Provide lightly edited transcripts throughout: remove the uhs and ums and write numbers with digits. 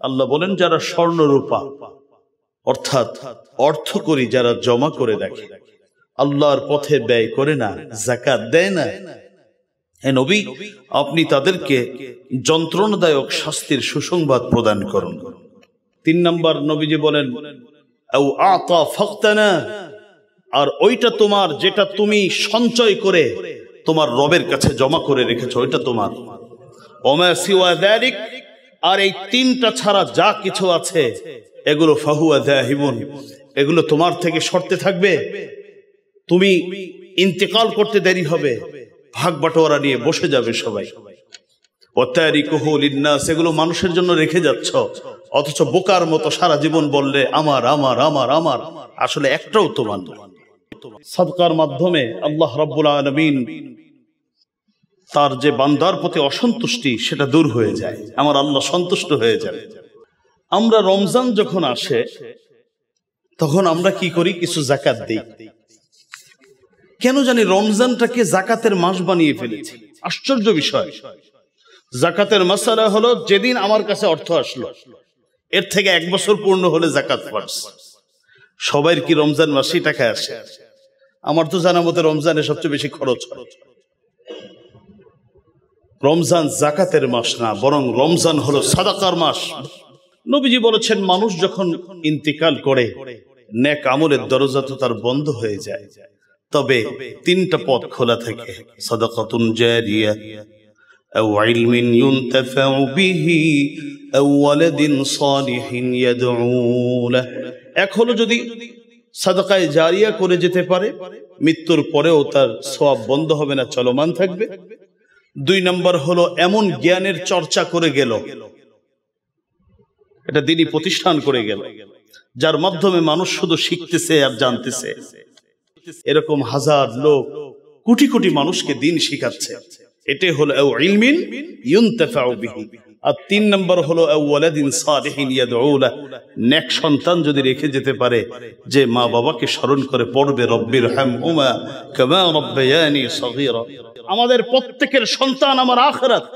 আল্লাহ বলেন যারা স্বর্ণ রূপা অর্থাৎ অর্থকড়ি যারা জমা করে রাখে, আল্লাহর পথে ব্যয় করে না, যাকাত দেয় না, হে নবী আপনি তাদেরকে যন্ত্রণাদায়ক শাস্তির সুসংবাদ প্রদান করুন। 3 নম্বর নবীজি বলেন আও আতা ফাকতানা, আর ওইটা তোমার যেটা তুমি সঞ্চয় করে তোমার রবের কাছে জমা করে রেখেছো ওইটা তোমার। ওমা সিওয়া যালিক, আর এই 3টা ছাড়া যা কিছু আছে এগুলো ফাহুয়া যাহিবুন, এগুলো তোমার থেকে সরতে থাকবে, তুমি ইন্তেকাল করতে দেরি হবে, ভাগ বাটোয়ারা নিয়ে বসে যাবে সবাই। ওয়াতারিকুহু লিন্নাস, এগুলো মানুষের জন্য রেখে যাচ্ছ, অথচ বোকার মতো সারা জীবন বললে আমার আমার আমার আমার, আসলে একটাও তোমার নয়। সাদকার মাধ্যমে আল্লাহ রাব্বুল আলামিন তার যে বান্দার প্রতি অসন্তুষ্টি সেটা দূর হয়ে যায়, আমার আল্লাহ সন্তুষ্ট হয়ে যায়। আমরা রমজান যখন আসে তখন আমরা কি করি, কিছু যাকাত দিই। কেন জানি রমজানটাকে যাকাতের মাস বানিয়ে ফেলেছি। আশ্চর্য বিষয়, যাকাতের মাসালা হলো যেদিন আমার কাছে অর্থ আসলো এর থেকে 1 বছর পূর্ণ হলে যাকাত ফরজ। সবার কি রমজান মাসেই টাকা আসে? আমার তো জানা মতে রমজানে সবচেয়ে বেশি খরচ হয়। রমজান যাকাতের মাস না, বরং রমজান হলো সাদাকার মাস। নবীজি বলেছেন মানুষ যখন ইন্তিকাল করে নেক আমলের দরজা তো তার বন্ধ হয়ে যায়, তবে 3টা পথ খোলা থাকে, সাদাকাতুন জারিয়া আও ইলমিন ইউনতাফাউ বিহি আও ওয়ালাদিন সালিহিন ইয়াদউ লাহ। এক হলো যদি সাদাকায়ে জারিয়া করে যেতে পারে, মৃত্যুর পরেও তার সওয়াব বন্ধ হবে না, চলমান থাকবে। 2 নম্বর হলো এমন জ্ঞানের চর্চা করে গেল, এটা দ্বীনি প্রতিষ্ঠান করে গেল, যার মাধ্যমে মানুষ শুধু শিখতেছে আর জানতেছে। এরকম হাজার লোক কোটি কোটি মানুষকে দ্বীন শিখাচ্ছে। এটাই হলো আও ইলমিন ইউনতাফাউ বিহি। আর 3 নম্বর হলো আও ওয়ালাদিন সালিহিন ইয়াদউ লাহ, নেক সন্তান যদি রেখে যেতে পারে যে মা বাবাকে স্মরণ করে পড়বে, রব্বির হামহুমা কামা রাব্বায়ানি সগীরা। আমাদের প্রত্যেকের সন্তান আমার আখিরাত।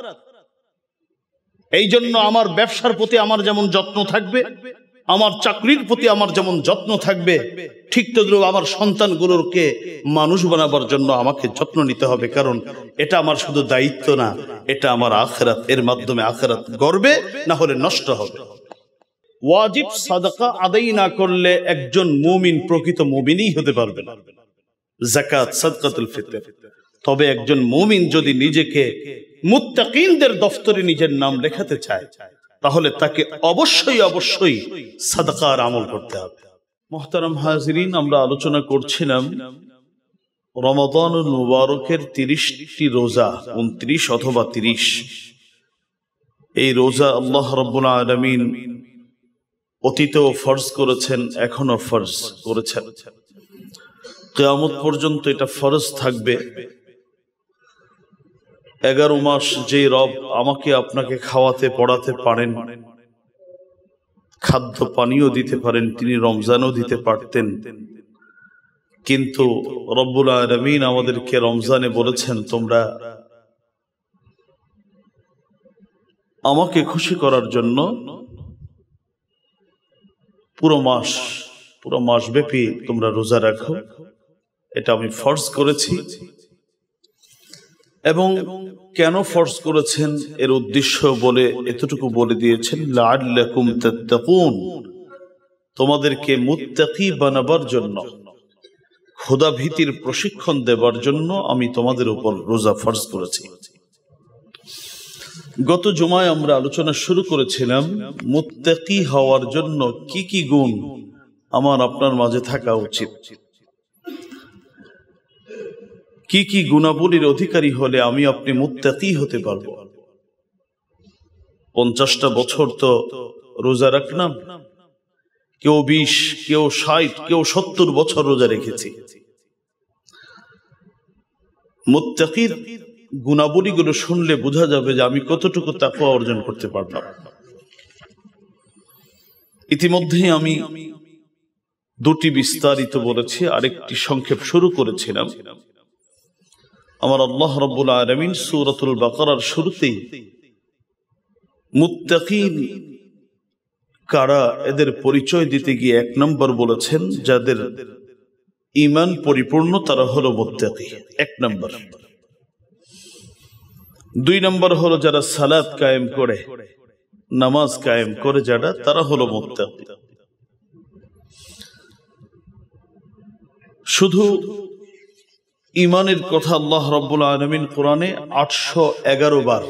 এই জন্য আমার ব্যবসার প্রতি আমার যেমন যত্ন থাকবে, আমার চাকরির প্রতি আমার যেমন যত্ন থাকবে, ঠিক তদ্রুপ আমার সন্তানগুলোকে মানুষ বানাবার জন্য আমাকে যত্ন নিতে হবে। কারণ এটা আমার শুধু দায়িত্ব না, এটা আমার আখিরাত। এর মাধ্যমে আখিরাত গড়বে, না হলে নষ্ট হবে। ওয়াজিব সাদাকা আদায় না করলে একজন মুমিন প্রকৃত মুমিনই হতে পারবে না। যাকাত, সাদকাতুল ফিতর। তবে একজন মুমিন যদি নিজেকে মুত্তাকিনদের দফতরে নিজের নাম লেখাতে চায় তাহলে তাকে অবশ্যই অবশ্যই সাদাকার আমল করতে হবে। মুহতারাম হাজিরিন, আমরা আলোচনা করছিলাম রমাদানুল মুবারকের 30টি রোজা, 29 অথবা 30। এই রোজা আল্লাহ রাব্বুল আলামিন অতীতেও ফরজ করেছেন, এখনো ফরজ করেছেন, কিয়ামত পর্যন্ত এটা ফরজ থাকবে। 11 মাস যে রব আমাকে আপনাকে খাওয়াতে পড়াতে পারেন, খাদ্য পানীয় দিতে পারেন, তিনি রমজানও দিতে পারতেন। কিন্তু রব্বুল আলামিন আমাদেরকে রমজানে বলেছেন তোমরা আমাকে খুশি করার জন্য পুরো মাস ব্যাপী তোমরা রোজা রাখো, এটা আমি ফরজ করেছি। এবং কেন ফরজ করেছেন এর উদ্দেশ্য বলে এতটুকু বলে দিয়েছেন, লাআল্লাকুম তাত্তাকুন, তোমাদেরকে মুত্তাকি বানাবার জন্য, খোদা ভীতির প্রশিক্ষণ দেবার জন্য আমি তোমাদের উপর রোজা ফরজ করেছি। গত জুমায় আমরা আলোচনা শুরু করেছিলাম মুত্তাকি হওয়ার জন্য কি কি গুণ আমার আপনার মাঝে থাকা উচিত, কি কি গুণাবলীর অধিকারী হলে আমি আপনি মুত্তাকি হতে পারবো। 50টা বছর তো রোজা রাখলাম, কেউ 20, কেউ 60, কেউ 70 বছর রোজা রেখেছি। মুত্তাকির গুণাবলীগুলো শুনলে বোঝা যাবে যে আমি কতটুকু তাকওয়া অর্জন করতে পারলাম। ইতিমধ্যেই আমি 2টি বিস্তারিত বলেছি, আরেকটি সংক্ষেপ শুরু করেছিলাম। আমার আল্লাহ রাব্বুল আলামিন সূরাতুল বাকারার শুরুতেই মুত্তাকিন কারা এদের পরিচয় দিতে গিয়ে 1 নম্বর বলেছেন যাদের ঈমান পরিপূর্ণ তারা হলো মুত্তাকি, 1 নম্বর। 2 নম্বর হলো যারা সালাত কায়েম করে, নামাজ কায়েম করে যারা, তারা হলো মুত্তাকি। শুধু ঈমানের কথা আল্লাহ রাব্বুল আলামিন কোরআনে 811 বার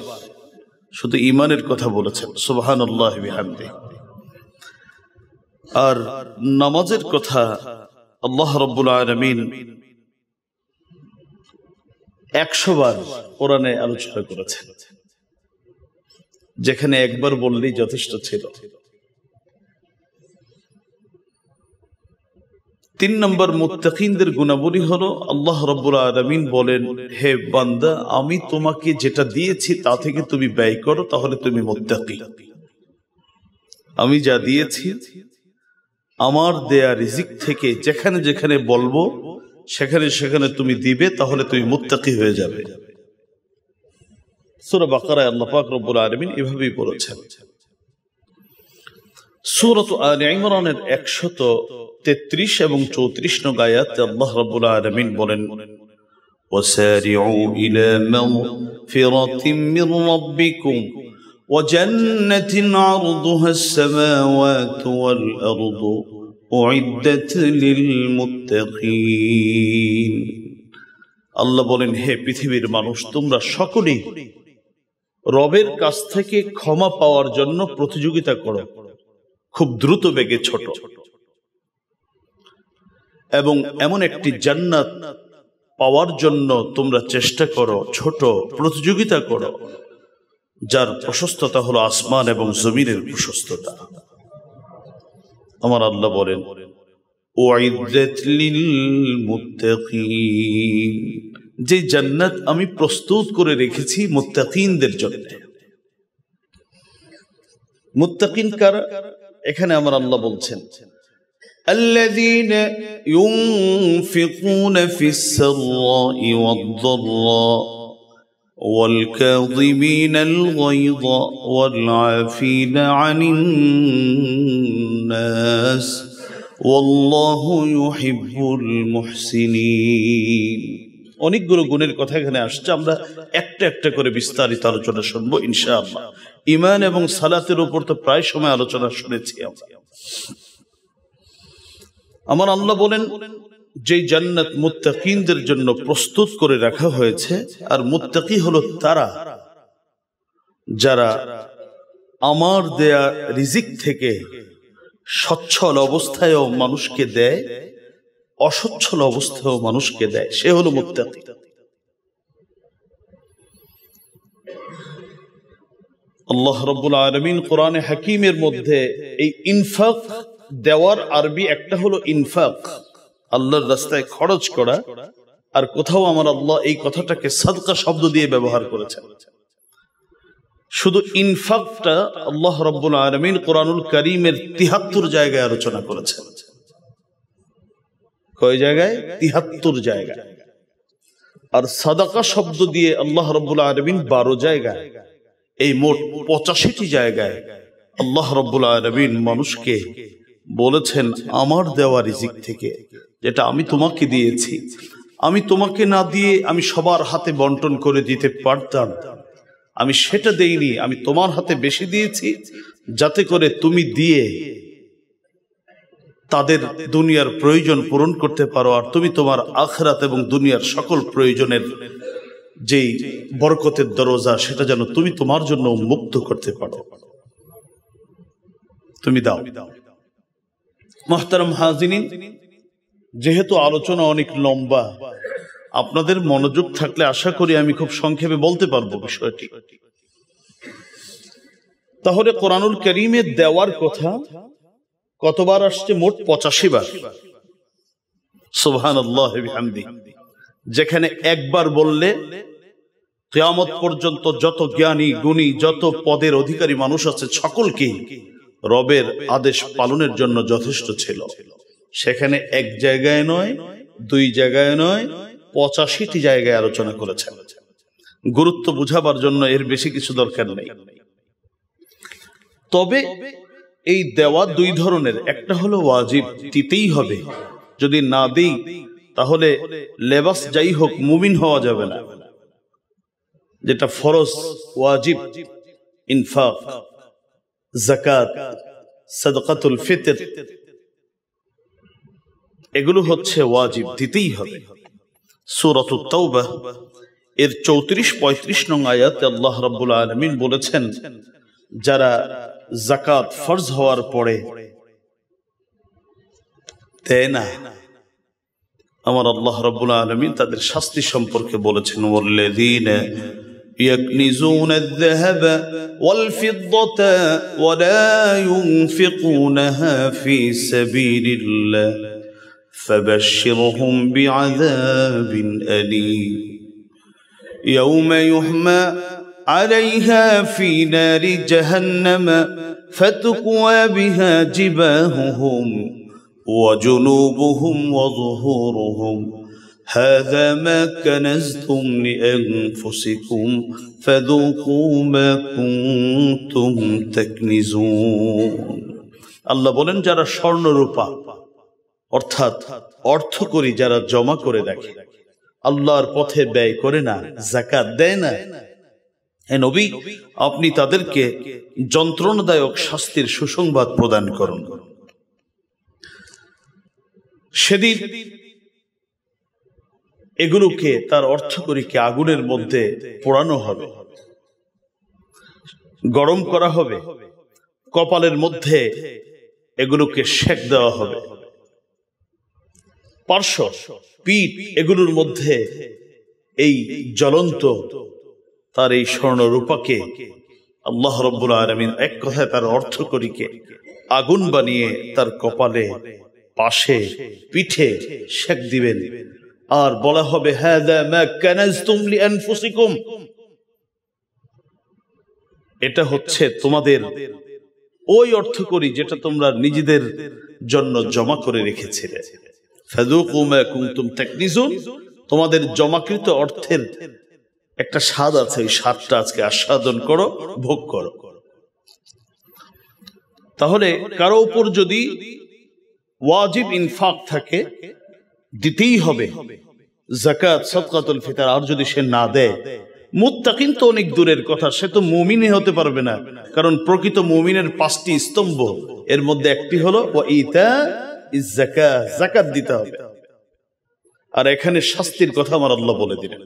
শুধু ঈমানের কথা বলেছেন, সুবহানাল্লাহি বিহামদিহি। আর নামাজের কথা আল্লাহ রাব্বুল আলামিন 100 বার কোরআনে আলোচনা করেছেন, যেখানে একবার বললেই যথেষ্ট ছিল। 3 নম্বর মুত্তাকিনদের গুণাবলী হলো আল্লাহ রাব্বুল আলামিন বলেন, হে বান্দা আমি তোমাকে যেটা দিয়েছি তা থেকে তুমি ব্যয় করো, তাহলে তুমি মুত্তাকি। আমি যা দিয়েছি আমার দেয়া রিজিক থেকে যেখানে যেখানে বলবো সেখানে সেখানে তুমি দিবে, তাহলে তুমি মুত্তাকি হয়ে যাবে। সূরা বাকারায় আল্লাহ পাক রব্বুল আলামিন এভাবেই বলেছেন। সূরাত আলে ইমরানের 133 এবং 34 নং আয়াতে আল্লাহ রাব্বুল আলামিন বলেন, ওয়াসারিউ ইলা মাগফিরাতিন মির রাব্বিকুম ওয়া জান্নাতিন আরদুহাস সামাওয়াতু ওয়াল আরদু উইদ্দাত লিল মুত্তাকিন। আল্লাহ বলেন, হে পৃথিবীর মানুষ, তোমরা সকলেই রবের কাছ থেকে ক্ষমা পাওয়ার জন্য প্রতিযোগিতা করো, খুব দ্রুত বেগে ছোট, এবং এমন একটি জান্নাত পাওয়ার জন্য তোমরা চেষ্টা করো, ছোট, প্রতিযোগিতা করো, যার প্রশস্ততা হলো আসমান এবং জমিনের প্রশস্ততা। আমার আল্লাহ বলেন, উইদ্দাত লিল মুত্তাকিন, যে জান্নাত আমি প্রস্তুত করে রেখেছি মুত্তাকিনদের জন্য। মুত্তাকিন কারা? এখানে আমার আল্লাহ বলছেন, الذين ينفقون في السراء والضراء والكاظمين الغيظ والعافين عن الناس والله يحب المحسنين। অনেকগুলো গুণের কথা এখানে আসছে, আমরা একটা একটা করে বিস্তারিত আলোচনা শুনবো ইনশাআল্লাহ। ঈমান এবং সালাতের উপর তো প্রায় সময় আলোচনা শুনেছি আমরা। আমার আল্লাহ বলেন, যে জান্নাত মুত্তাকিনদের জন্য প্রস্তুত করে রাখা হয়েছে, আর মুত্তাকি হলো তারা যারা আমার দেয়া রিজিক থেকে সচ্ছল অবস্থায়ও মানুষকে দেয়, অসচ্ছল অবস্থায়ও মানুষকে দেয়, সে হলো মুত্তাকি। আল্লাহ রাব্বুল আলামিন কোরআনে হাকিমের মধ্যে এই ইনফাক দেওয়ার আরবি একটা হলো ইনফাক, আল্লাহর রাস্তায় খরচ করা, আর কোথাও আমার আল্লাহ এই কথাটাকে সাদকা শব্দ দিয়ে ব্যবহার করেছেন। শুধু ইনফাকটা আল্লাহ রাব্বুল আলামিন কোরআনুল কারীমের ৭৩ জায়গায় আলোচনা করেছেন। কয় জায়গায়? ৭৩ জায়গায়। আর সাদাকা শব্দ দিয়ে আল্লাহ রাব্বুল আলামিন ১২ জায়গায়। এই মোট ৮৫টি জায়গায় আল্লাহ রাব্বুল আলামিন মানুষকে বলেছেন, আমার দেওয়া রিজিক থেকে, যেটা আমি তোমাকে দিয়েছি, আমি তোমাকে না দিয়ে আমি সবার হাতে বন্টন করে দিতে পারতাম, আমি সেটা দেইনি, আমি তোমার হাতে বেশি দিয়েছি, যাতে করে তুমি দিয়ে তাদের দুনিয়ার প্রয়োজন পূরণ করতে পারো, আর তুমি তোমার আখিরাত এবং দুনিয়ার সকল প্রয়োজনের যেই বরকতের দরজা, সেটা যেন তুমি তোমার জন্য উন্মুক্ত করতে পারো। তুমি দাও। মুহতারাম হাজিরিন, যেহেতু আলোচনা অনেক লম্বা, আপনাদের মনোযোগ থাকলে আশা করি আমি খুব সংক্ষেপে বলতে পারবো বিষয়টি। তাহলে কোরআনুল কারীমে দেওয়ার কথা কতবার আসছে? মোট ৮৫ বার। সুবহানাল্লাহ বিহামদিহি। যেখানে একবার বললে কিয়ামত পর্যন্ত যত জ্ঞানী গুণী, যত পদের অধিকারী মানুষ আছে, সকলকেই রবের আদেশ পালনের জন্য যথেষ্ট ছিল। সেখানে এক জায়গায় নয়, ২ জায়গায় নয়, ৮৫টি জায়গায় আলোচনা করেছেন। গুরুত্ব বুঝাবার জন্য এর বেশি কিছু দরকার নেই। তবে এই দেওয়া দুই ধরনের, একটা হলো ওয়াজিব, দিতেই হবে, যদি না দিই তাহলে লেবাস যাই হোক মুমিন হওয়া যাবে না। যেটা ফরজ ওয়াজিব, ইনফাক, যাকাত, সাদকাতুল ফিতর, এগুলো হচ্ছে ওয়াজিব, দিতেই হবে। সূরাতুত তাওবা এর 34-35 নং আয়াতে আল্লাহ রাব্বুল আলামিন বলেছেন, যারা যাকাত ফরজ হওয়ার পরে দেয় না, আমার আল্লাহ রাব্বুল আলামিন তাদের শাস্তি সম্পর্কে বলেছেন, ওয়াল্লাযীনা يكنزون الذهب والفضة ولا ينفقونها في سبيل الله فبشرهم بعذاب أليم يوم يحمى عليها في نار جهنم فتكوى بها جباههم وجنوبهم وظهورهم هذا ما كنزتم لأنفسكم فذوقوا ما كنتم تكنزون। আল্লাহ বলেন, যারা স্বর্ণ রূপা অর্থাৎ অর্থকড়ি যারা জমা করে রাখে, আল্লাহর পথে ব্যয় করে না, যাকাত দেয় না, হে নবী আপনি তাদেরকে যন্ত্রণাদায়ক শাস্তির সুসংবাদ প্রদান করুন। সেদিন এগুলোকে, তার অর্থকড়িকে আগুনের মধ্যে পোড়ানো হবে, গরম করা হবে, কপালের মধ্যে এগুলোকে সেক দেওয়া হবে, পার্শ্ব, পিঠ, এগুলোর মধ্যে এই জ্বলন্ত তার এই স্বর্ণ রূপাকে আল্লাহ রাব্বুল আলামিন এক কথায় তার অর্থকড়িকে আগুন বানিয়ে তার কপালে, পাশে, পিঠে সেক দিবেন। আর বলা হবে, হাযা মা কানাজতুম লিআনফুসিকুম, এটা হচ্ছে তোমাদের ওই অর্থকড়ি যেটা তোমরা নিজেদের জন্য জমা করে রেখেছিলে। ফাযুকু মা কুনতুম তাকনিজুন, তোমাদের জমাকৃত অর্থের একটা স্বাদ আছে, এই স্বাদটা আজকে আস্বাদন করো, ভোগ করো। তাহলে কারো উপর যদি ওয়াজিব ইনফাক থাকে, দিতেই হবে যাকাত, সাদকাতুল ফিতর। আর যদি সে না দেয়, মুত্তাকিন তো অনেক দূরের কথা, সে তো মুমিনই হতে পারবে না, কারণ প্রকৃত মুমিনের 5টি স্তম্ভ, এর মধ্যে একটি হলো ওয়া ইতা ইজ যাকাত, যাকাত দিতে হবে। আর এখানে শাস্তির কথা আমার আল্লাহ বলে দিলেন।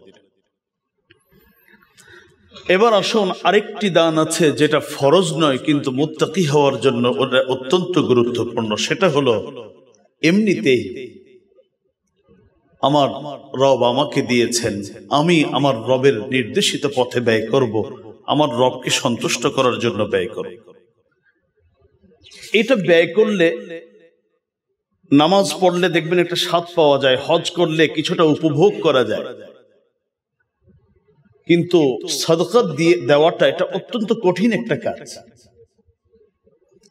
এবার আসুন, আরেকটি দান আছে যেটা ফরজ নয় কিন্তু মুত্তাকি হওয়ার জন্য অত্যন্ত গুরুত্বপূর্ণ, সেটা হলো এমনিতেই আমার রব আমাকে দিয়েছেন, আমি আমার রবের নির্দেশিত পথে ব্যয় করব, আমার রবকে সন্তুষ্ট করার জন্য ব্যয় করব। এটা ব্যয় করলে, নামাজ পড়লে দেখবেন একটা স্বাদ পাওয়া যায়, হজ করলে কিছুটা উপভোগ করা যায়, কিন্তু সাদকা দিয়ে দেওয়াটা এটা অত্যন্ত কঠিন একটা কাজ।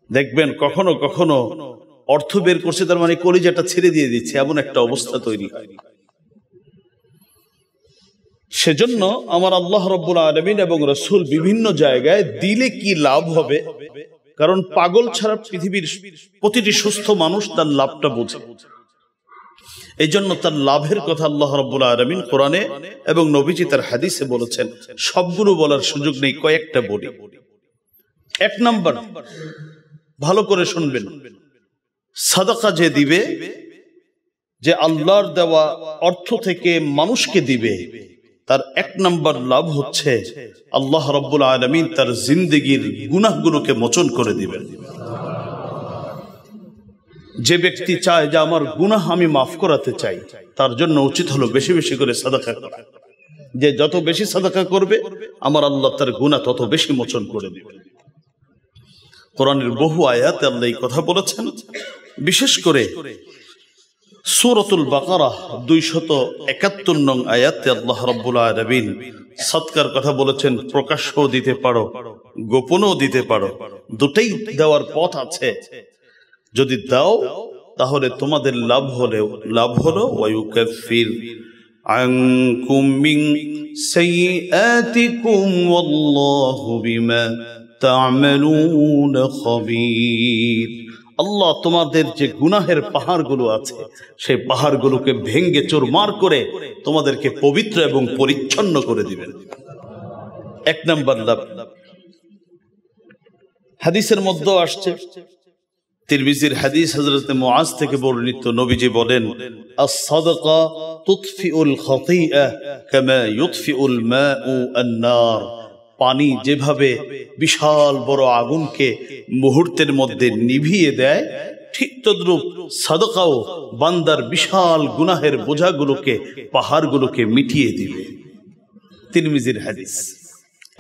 দেখবেন কখনো কখনো অর্থ বের করছে, তার মানে কলিজাটা ছেড়ে দিয়ে দিচ্ছে, এমন একটা অবস্থা তৈরি হয়। সেজন্য আমার আল্লাহ রাব্বুল আলামিন এবং রাসূল বিভিন্ন জায়গায় দিলে কি লাভ হবে, কারণ পাগল ছাড়া পৃথিবীর প্রতিটি সুস্থ মানুষ তার লাভটা বোঝে। এই জন্য তার লাভের কথা আল্লাহ রাব্বুল আলামিন কোরআনে এবং নবীজি তার হাদিসে বলেছেন। সবগুলো বলার সুযোগ নেই, কয়েকটা বলি। 1 নাম্বার, ভালো করে শুনবেন, সাদাকা যে দিবে, যে আল্লাহর দেওয়া অর্থ থেকে মানুষকে দিবে, তার 1 নাম্বার লাভ হচ্ছে আল্লাহ রাব্বুল আলামিন তার জিন্দেগীর গুনাহগুলোকে মোচন করে দিবেন। যে ব্যক্তি চায় যে আমার গুনাহ আমি মাফ করাতে চাই, তার জন্য উচিত হলো বেশি বেশি করে সাদাকা করা। যে যত বেশি সাদাকা করবে, আমার আল্লাহ তার গুনাহ তত বেশি মোচন করে দিবেন। কোরআনের বহু আয়াতে আল্লাহ এই কথা বলেছেন। বিশেষ করে সূরাতুল বাকারা 271 নং আয়াতে আল্লাহ রাব্বুল আলামিন সদকার কথা বলেছেন। প্রকাশ্যও দিতে পারো, গোপনও দিতে পারো, দুটেই দেওয়ার পথ আছে। যদি দাও তাহলে তোমাদের লাভ হলো ওয়ায়ুকাফির আনকুম মিন সাইয়্যাতিকুম ওয়াল্লাহু বিমা تعملون خبير। আল্লাহ তোমাদের যে গুনাহের পাহাড়গুলো আছে সেই পাহাড়গুলোকে ভেঙ্গে চুরমার করে তোমাদেরকে পবিত্র এবং পরিচ্ছন্ন করে দিবেন। এক নাম্বার লাভ। হাদিসের মধ্যে আসছে, তিরমিজির হাদিস, হযরত মুআজ থেকে বর্ণিত, নবীজি বলেন, আস-সাদাকা তুতফিউল খাতিআ কামা ইউতফিউল মাউ আন-নার। পানি যেভাবে বিশাল বড় আগুনকে মুহূর্তের মধ্যে নিভিয়ে দেয়, ঠিক তদ্রূপ সাদাকাও বান্দার বিশাল গুনাহের বোঝাগুলোকে, পাহাড়গুলোকে মিটিয়ে দিবে। তিরমিজির হাদিস।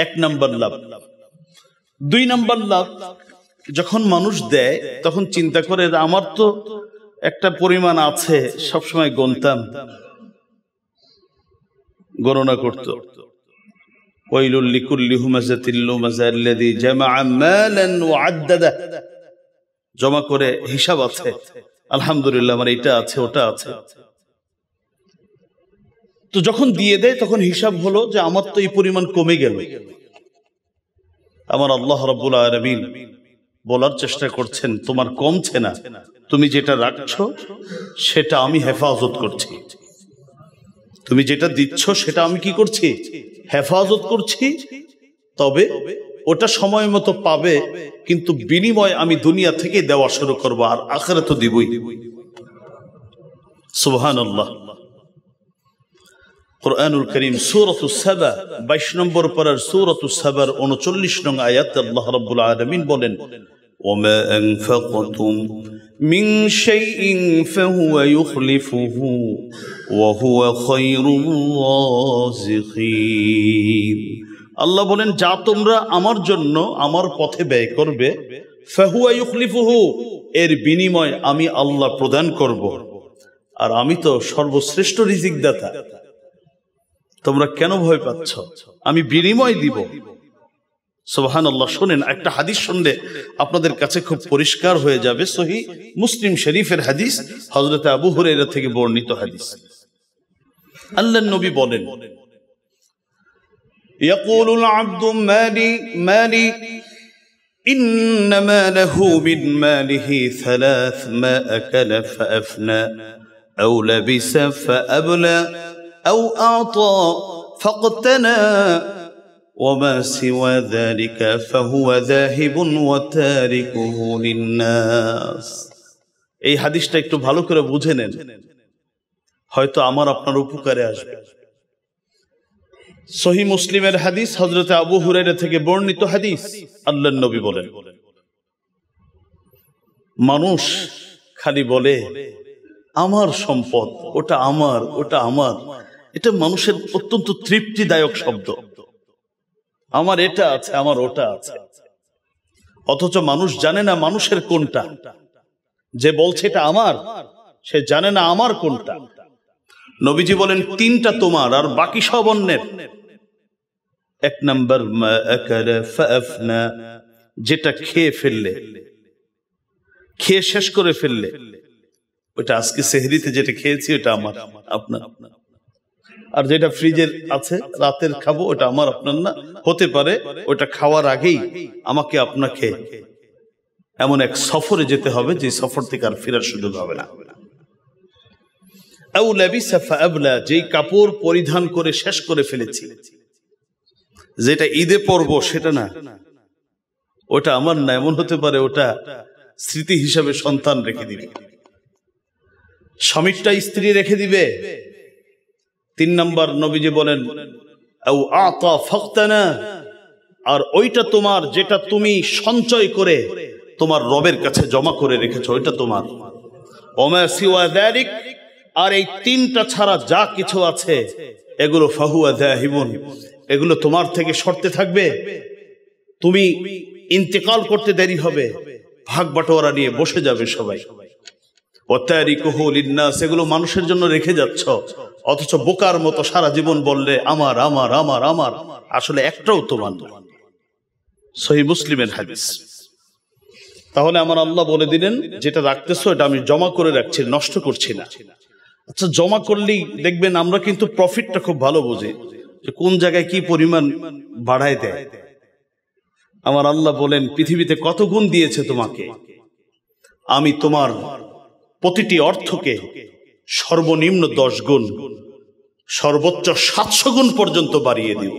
এক নাম্বার লাভ। দুই নাম্বার লাভ, যখন মানুষ দেয় তখন চিন্তা করে আমার তো একটা পরিমাণ আছে, সবসময় গণতাম, গণনা করত। ওয়াইলুল লিকুল্লি হুমাযাতিল লুমাযা আল্লাযী জামাআ মালান ওয়া আদ্দাদা। জমা করে হিসাব আছে, আলহামদুলিল্লাহ আমার এটা আছে ওটা আছে। তো যখন দিয়ে দেয় তখন হিসাব হলো যে আমার তো এই পরিমাণ কমে গেল। আমার আল্লাহ রাব্বুল আলামিন বলার চেষ্টা করছেন, তোমার কমছে না, তুমি যেটা রাখছো সেটা আমি হেফাজত করছি। তুমি যেটা দিচ্ছ সেটা আমি কি করছি? হেফাজত করছি। তবে ওটা সময় মতো পাবে, কিন্তু বিনিময় আমি দুনিয়া থেকে দেওয়া শুরু করবো, আর আখিরাতে দিবই। সুবহানাল্লাহ। কুরআনুল কারীম সূরাতুস সাবা 22 নম্বর পারার সূরাতুস সাবার 39 নং আয়াতে আল্লাহ রাব্বুল আলামিন বলেন, ওয়ামা আনফাকতুম মিন শাইইন ফাহুয়া ইউখলিফুহু ওয়া হুয়া খায়রুর রাযিকিন। আল্লাহ বলেন, যা তোমরা আমার জন্য আমার পথে ব্যয় করবে, ফাহুয়া ইউখলিফুহু, এর বিনিময় আমি আল্লাহ প্রদান করব, আর আমি তো সর্বশ্রেষ্ঠ রিজিক দাতা। তোমরা কেন ভয় পাচ্ছ? আমি বিনিময় দিব। সুবহানাল্লাহ। শুনেন, একটা হাদিস শুনলে আপনাদের কাছে খুব পরিষ্কার হয়ে যাবে। সহিহ মুসলিম শরীফের হাদিস, হযরত আবু হুরায়রা থেকে বর্ণিত হাদিস। আল্লাহর নবী বলেন, ইয়াকুলুল আবদু মালি মালি ইন্নামা লাহু মিন মালিহি সালাস মা আকালা ফাআফনা আও লাবিসা ফাআবলা আও আ'তা ফাকতানা وما سوى ذلك فهو ذاهب وتاركه للناس। এই হাদিসটা একটু ভালো করে বুঝে নেন, হয়তো আমার আপনার উপকারে আসবে। সহিহ মুসলিমের হাদিস, হযরত আবু হুরায়রা থেকে বর্ণিত হাদিস। আল্লাহর নবী বলেন, মানুষ খালি বলে আমার সম্পদ, ওটা আমার, ওটা আমার। এটা মানুষের অত্যন্ত তৃপ্তিদায়ক শব্দ। আমার এটা আছে, আমার ওটা আছে। অথচ মানুষ জানে না মানুষের কোনটা। যে বলছে এটা আমার, সে জানে না আমার কোনটা। নবীজি বলেন, তিনটা তোমার আর বাকি সব অন্যের। এক নাম্বার, মা আকালা ফাআফনা, যেটা খেয়ে ফেললে, খেয়ে শেষ করে ফেললে, ওটা আজকে সেহরিতে যেটা খেয়েছি ওটা আমার, আপনার। আর যেটা ফ্রিজের আছে রাতের খাবো, ওটা আমার, আপনার না। হতে পারে ওটা খাওয়ার আগেই আমাকে আপনাকে এমন এক সফরে যেতে হবে যে সফর থেকে আর ফেরার সুযোগ হবে না। আও লাবিসা ফাআবলা, যেই কাপড় পরিধান করে শেষ করে ফেলেছি, যেটা ঈদে পরবো সেটা না, ওটা আমার না। এমন হতে পারে ওটা স্মৃতি হিসাবে সন্তান রেখে দিবে, স্বামীরটা স্ত্রী রেখে দিবে। তিন নম্বর, নবীজি বলেন, আও আ'তা ফাকতানা, আর ওইটা তোমার যেটা তুমি সঞ্চয় করে তোমার রবের কাছে জমা করে রেখেছো, ওইটা তোমার। ওমা সিওয়া যালিক, আর এই তিনটা ছাড়া যা কিছু আছে এগুলো ফাহুয়া যাহিবুন, এগুলো তোমার থেকে সরতে থাকবে। তুমি ইন্তেকাল করতে দেরি হবে, ভাগ বাটোয়ারা নিয়ে বসে যাবে সবাই। ওয়াতারিকুহু লিন্নাস, এগুলো মানুষের জন্য রেখে যাচ্ছ, অথচ বোকার মতো সারা জীবন বললে আমার আমার আমার আমার, আসলে একটাও তোমার না। সহিহ মুসলিমের হাদিস। তাহলে আমার আল্লাহ বলে দিলেন, যেটা রাখতেছো এটা আমি জমা করে রাখছি, নষ্ট করছি না। আচ্ছা, জমা করলেই দেখবেন আমরা কিন্তু প্রফিটটা খুব ভালো বুঝি, যে কোন জায়গায় কি পরিমাণ বাড়ায় দেয়। আমার আল্লাহ বলেন, পৃথিবীতে কত গুণ দিয়েছে তোমাকে, আমি তোমার প্রতিটি অর্থকে সর্বনিম্ন 10 গুণ, সর্বোচ্চ 700 গুণ পর্যন্ত বাড়িয়ে দিব।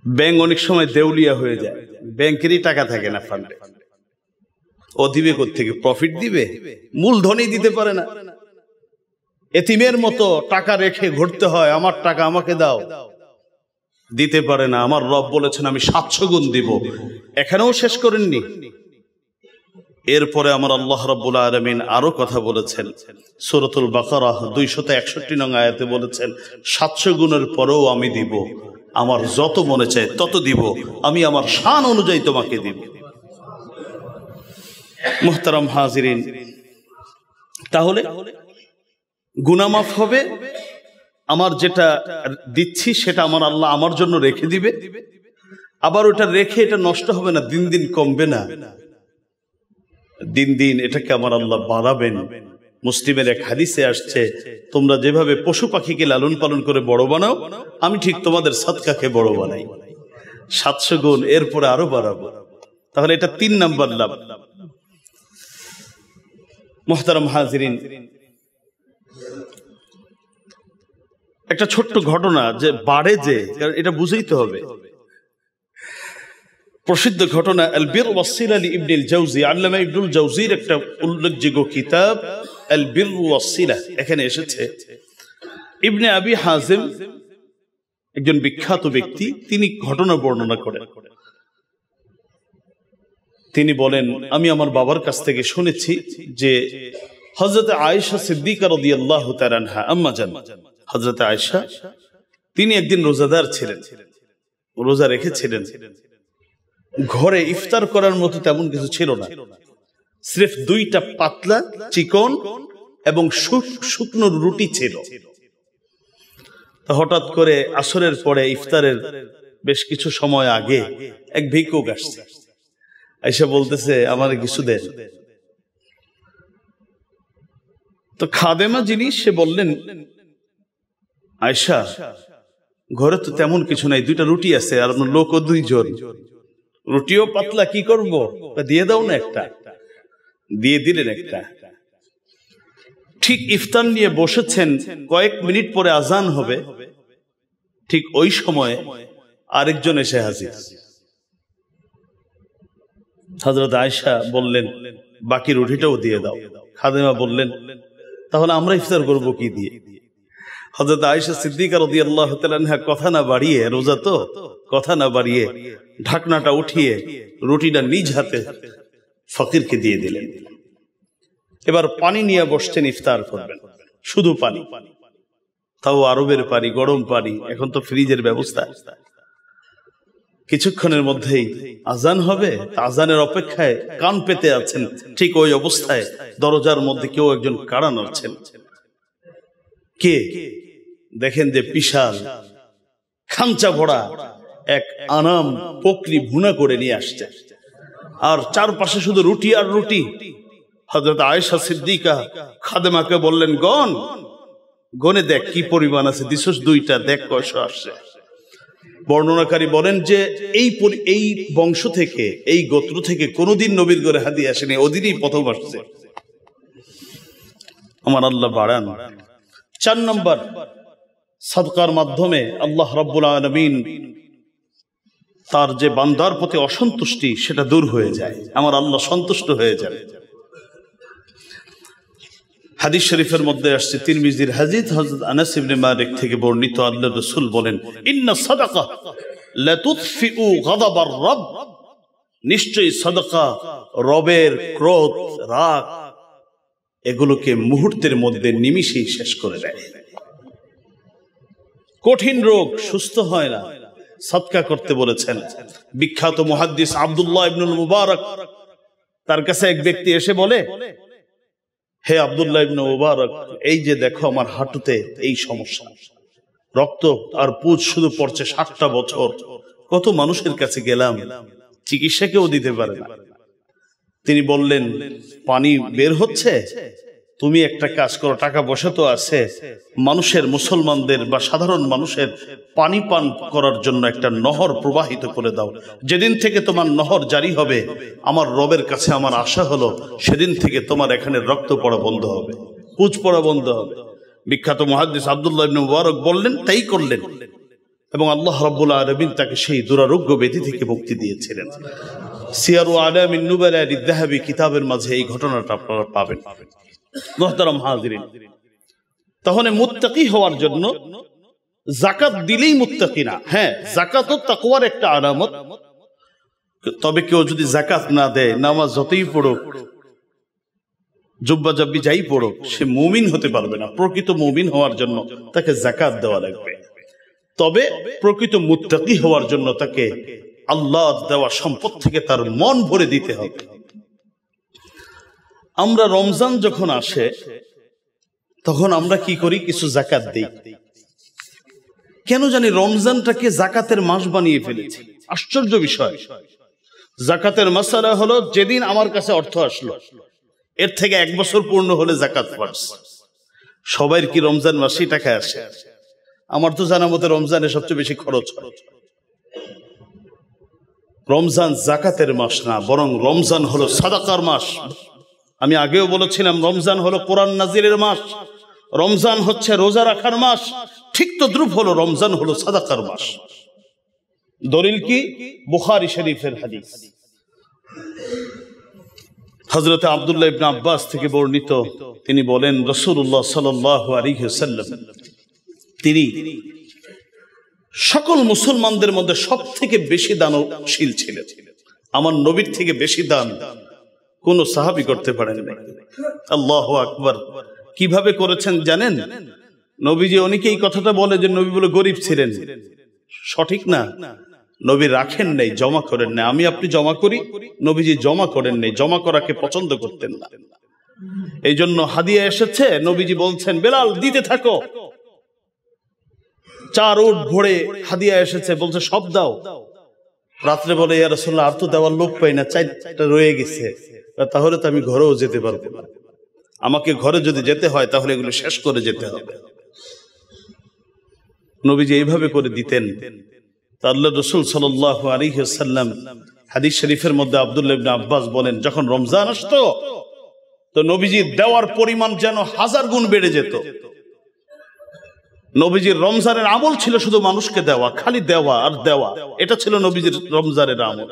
ব্যাংক অনেক সময় দেউলিয়া হয়ে যায়, ব্যাংকেরই টাকা থাকে না ফান্ডে। ও দিবে কোত্থেকে? প্রফিট দিবে? মূলধনই দিতে পারে না। এতিমের মতো টাকা রেখে ঘুরতে হয়, আমার টাকা আমাকে দাও, দিতে পারে না। আমার রব বলেছেন আমি 700 গুণ দিব। এখানেও শেষ করেননি, এরপরে আমার আল্লাহ রাব্বুল আলামিন আরো কথা বলেছেন। সূরাতুল বাকারা 261 নং আয়াতে বলেছেন, 700 গুণের পরেও আমি দিব, আমার যত মনে চায় তত দিব, আমি আমার শান অনুযায়ী তোমাকে দিব। মুহতারাম হাজিরিন, তাহলে গুনাহ মাফ হবে, আমার যেটা দিচ্ছি সেটা আমার আল্লাহ আমার জন্য রেখে দিবে, আবার ওটা রেখে এটা নষ্ট হবে না, দিন দিন কমবে না, দিন দিন এটাকে আমার আল্লাহ বাড়াবেন। মুসলিমের এক হাদিসে আসছে, তোমরা যেভাবে পশু পাখিকে লালন পালন করে বড় বানাও, আমি ঠিক তোমাদের সাদকাকে বড় বানাই, 700 গুণ এরপরে আরো বাড়াবো। তাহলে এটা 3 নাম্বার লাভ। মুহতারাম হাজিরিন, একটা ছোট্ট ঘটনা যে বাড়ে, যে এটা বুঝাইতে হবে। প্রসিদ্ধ ঘটনা আল বির ওয়াসিলা লি ইবনুল জাওজি, আল্লামা ইবনুল জাওজির একটা উল্লেখযোগ্য কিতাব আল বির ওয়াসিলা, এখানে এসেছে ইবনে আবি হাজিম, একজন বিখ্যাত ব্যক্তি, তিনি ঘটনা বর্ণনা করেন। তিনি বলেন, আমি আমার বাবার কাছ থেকে শুনেছি যে হযরত আয়েশা সিদ্দিকা রাদিয়াল্লাহু তাআলা আনহা, আম্মা জান হযরত আয়েশা, তিনি একদিন রোজাদার ছিলেন, রোজা রেখেছিলেন। ঘরে ইফতার করার মতো তেমন কিছু ছিল না, সির্ফ 2টা পাতলা চিকন এবং শুকনো রুটি ছিল। হঠাৎ করে আসরের পরে ইফতারের বেশ কিছু সময় আগে এক ভিক্ষুক আসছে, আয়েশা বলতেছে আমার কিছু দেন। তো খাদেমা যিনি, সে বললেন, আয়েশা ঘরে তো তেমন কিছু নাই, 2টা রুটি আছে আর আপনার লোকও 2 জন, রুটিও পাতলা, কি করব, দিয়ে দাও না একটা। দিয়ে দিলেন একটা। ঠিক ইফতার নিয়ে বসেছেন, কয়েক মিনিট পরে আজান হবে, ঠিক ওই সময় আরেকজন এসে হাজির। হযরত আয়েশা বললেন, বাকি রুটিটাও দিয়ে দাও। খাদেমা বললেন, তাহলে আমরা ইফতার করব কি দিয়ে? হযরত আয়েশা সিদ্দিকা রাদিয়াল্লাহু তাআলা আনহা কথা না বাড়িয়ে, রোজা তো, কথা না বাড়িয়ে ঢাকনাটা উঠিয়ে রুটিটা নিজ হাতে ফকিরকে দিয়ে দিলেন। এবার পানি নিয়ে বসছেন, ইফতার করবেন, শুধু পানি, তাও আরবের পানি, গরম পানি, এখন তো ফ্রিজের ব্যবস্থা। কিছুক্ষণের মধ্যেই আজান হবে, আজানের অপেক্ষায় কান পেতে আছেন। ঠিক ওই অবস্থায় দরজার মধ্যে কেউ একজন কাড়া নাড়ছেন। কে? দেখেন যে বিশাল খামচা ভরা এক আনাম পকরি ভুনা করে নিয়ে আসছে, আর চারপাশে শুধু রুটি আর রুটি। হযরত আয়েশা সিদ্দিকা খাদেমাকে বললেন, গনে দেখ কি পরিমাণ আছে, দিছস 2টা, দেখ কয়শো আসছে। বর্ণনাকারী বলেন যে এই বংশ থেকে, এই গোত্র থেকে কোনোদিন নবীর ঘরে হাদিয়া আসেনি, ওদিনই প্রথম আসছে। আমার আল্লাহ বাড়ান। 4 নম্বর, সাদকার মাধ্যমে আল্লাহ রাব্বুল আলামিন তার যে বান্দার প্রতি অসন্তুষ্টি সেটা দূর হয়ে যায়, আমার আল্লাহ সন্তুষ্ট হয়ে যায়। হাদিস শরীফের মধ্যে আসছে, তিরমিজির হাদিস, হযরত আনাস ইবনে মালিক থেকে বর্ণিত, আল্লাহর রাসূল বলেন, ইন্না সাদাকা লা তুতফিউ গাদাবার রব, নিশ্চয়ই সাদাকা রবের ক্রোধ, রাগ, এগুলোকে মুহূর্তের মধ্যে নিমিষেই শেষ করে দেয়। কঠিন রোগ সুস্থ হয় না, সাদকা করতে বলেছেন। বিখ্যাত মুহাদ্দিস আব্দুল্লাহ ইবনুল মুবারক, তার কাছে এক ব্যক্তি এসে বলে, হে আব্দুল্লাহ ইবনে মুবারক, এই যে দেখো আমার হাঁটুতে এই সমস্যা, রক্ত আর পুঁজ শুধু পড়ছে 60টা বছর, কত মানুষের কাছে গেলাম, চিকিৎসা কেউ দিতে পারে না। তিনি বললেন, পানি বের হচ্ছে? তুমি একটা কাজ করো, টাকা পয়সা তো আছে, মানুষের, মুসলমানদের বা সাধারণ মানুষের পানি পান করার জন্য একটা নহর প্রবাহিত করে দাও। যেদিন থেকে তোমার নহর জারি হবে, আমার রবের কাছে আমার আশা হলো সেদিন থেকে তোমার এখানে রক্ত পড়া বন্ধ হবে, পুজ পড়া বন্ধ হবে। বিখ্যাত মুহাদ্দিস আব্দুল্লাহ ইবনে মুবারক বললেন, তাই করলেন এবং আল্লাহ রাব্বুল আলামিন তাকে সেই দুরারোগ্য ব্যাধি থেকে মুক্তি দিয়েছিলেন। সিয়ারু আলামিন নুবালা লিয-যাহাবি কিতাবের মাঝে এই ঘটনাটা আপনারা পাবেন। মুহতারাম হাজিরিন, তাহলে মুত্তাকি হওয়ার জন্য যাকাত দিলেই মুত্তাকি না। হ্যাঁ, যাকাতও তাকওয়ার একটা আলামত। তবে কেউ যদি যাকাত না দেয়, নামাজ যতই পড়ুক, জুব্বা জাব্বি যাই পড়ুক, সে মুমিন হতে পারবে না। প্রকৃত মুমিন হওয়ার জন্য তাকে যাকাত দেওয়া লাগবে। তবে প্রকৃত মুত্তাকি হওয়ার জন্য তাকে আল্লাহ দেওয়া সম্পদ থেকে তার মন ভরে দিতে হবে। আমরা রমজান যখন আসে তখন আমরা কি করি? কিছু যাকাত দিই। কেন জানি রমজানটাকে যাকাতের মাস বানিয়ে ফেলেছি। আশ্চর্য বিষয়। যাকাতের মাসালা হলো, যেদিন আমার কাছে অর্থ আসলো এর থেকে 1 বছর পূর্ণ হলে যাকাত ফরজ। সবার কি রমজান মাসেই টাকা আসে? আমার তো জানা মতে রমজানে সবচেয়ে বেশি খরচ হয়। রমজান যাকাতের মাস না, বরং রমজান হলো সাদাকার মাস। আমি আগেও বলেছিলাম, রমজান হলো কোরআন নাজিলের মাস, রমজান হচ্ছে রোজা রাখার মাস। ঠিক তদ্রুপ হলো রমজান হলো সাদাকার মাস। দলিল কি? বুখারী শরীফের হাদিস। হযরত আব্দুল্লাহ ইবনে আব্বাস থেকে বর্ণিত, তিনি বলেন, রাসূলুল্লাহ সাল্লাল্লাহু আলাইহি ওয়াসাল্লাম তিনি সকল মুসলমানদের মধ্যে সবথেকে বেশি দানশীল ছিলেন। আমার নবীর থেকে বেশি দান কোন সাহাবী করতে পারেন না। আল্লাহু আকবার। কিভাবে করেছেন জানেন? নবীজি, অনেকেই কথাটা বলে যে নবী বলে গরিব ছিলেন। সঠিক না। নবী রাখেন নাই, জমা করেন নাই। আমি আপনি জমা করি, নবীজি জমা করেন নাই, জমা করাকে পছন্দ করতেন না। এই জন্য হাদিয়া এসেছে, নবীজি বলছেন, বেলাল দিতে থাকো। 4 উট ভরে হাদিয়া এসেছে, বলছে সব দাও। রাত্রে বলে, ইয়া রাসূলুল্লাহ, আর তো দেওয়ার লোক পাই না, 4টা রয়ে গেছে। তাহলে তো আমি ঘরেও যেতে পারবো না। আমাকে ঘরে যদি যেতে হয় তাহলে এগুলো শেষ করে যেতে হবে। নবীজি এইভাবে করে দিতেন। আল্লাহর রাসূল সাল্লাল্লাহু আলাইহি ওয়াসাল্লাম হাদিস শরীফের মধ্যে আব্দুল্লাহ ইবনে আব্বাস বলেন, যখন রমজান আসতো তো নবীজি দেওয়ার পরিমাণ যেন 1000 গুণ বেড়ে যেত। নবীজির রমজানের আমল ছিল শুধু মানুষকে দেওয়া, খালি দেওয়া আর দেওয়া। এটা ছিল নবীজির রমজানের আমল।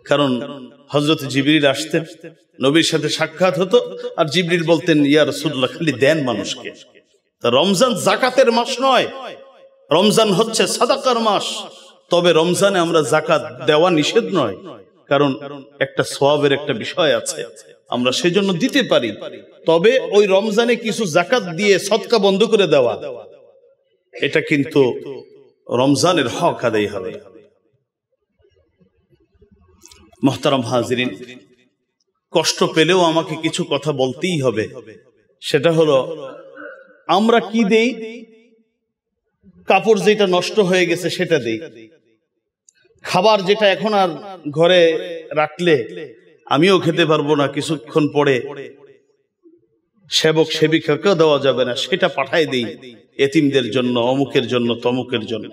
কারণ হযরত জিবরিল আসতেন, নবীর সাথে সাক্ষাৎ হতো, আর জিবরিল বলতেন, ইয়া রাসূলুল্লাহ, খালি দেন মানুষকে। তা রমজান যাকাতের মাস নয়, রমজান হচ্ছে সাদাকার মাস। তবে রমজানে আমরা যাকাত দেওয়া নিষেধ নয়, কারণ একটা সওয়াবের একটা বিষয় আছে, আমরা সেজন্য দিতে পারি। তবে ওই রমজানে কিছু যাকাত দিয়ে সদকা বন্ধ করে দেওয়া, এটা কিন্তু রমজানের হক আদায় হবে। মুহতারাম হাজিরিন, কষ্ট পেলেও আমাকে কিছু কথা বলতেই হবে। সেটা হলো, আমরা কি দেই? কাপড় যেটা নষ্ট হয়ে গেছে সেটা দেই। খাবার যেটা এখন আর ঘরে রাখলে আমিও খেতে পারবো না, কিছুক্ষণ পরে সেবক সেবিকাকেও দেওয়া যাবে না, সেটা পাঠাই দেই এতিমদের জন্য, অমুকের জন্য, তমুকের জন্য।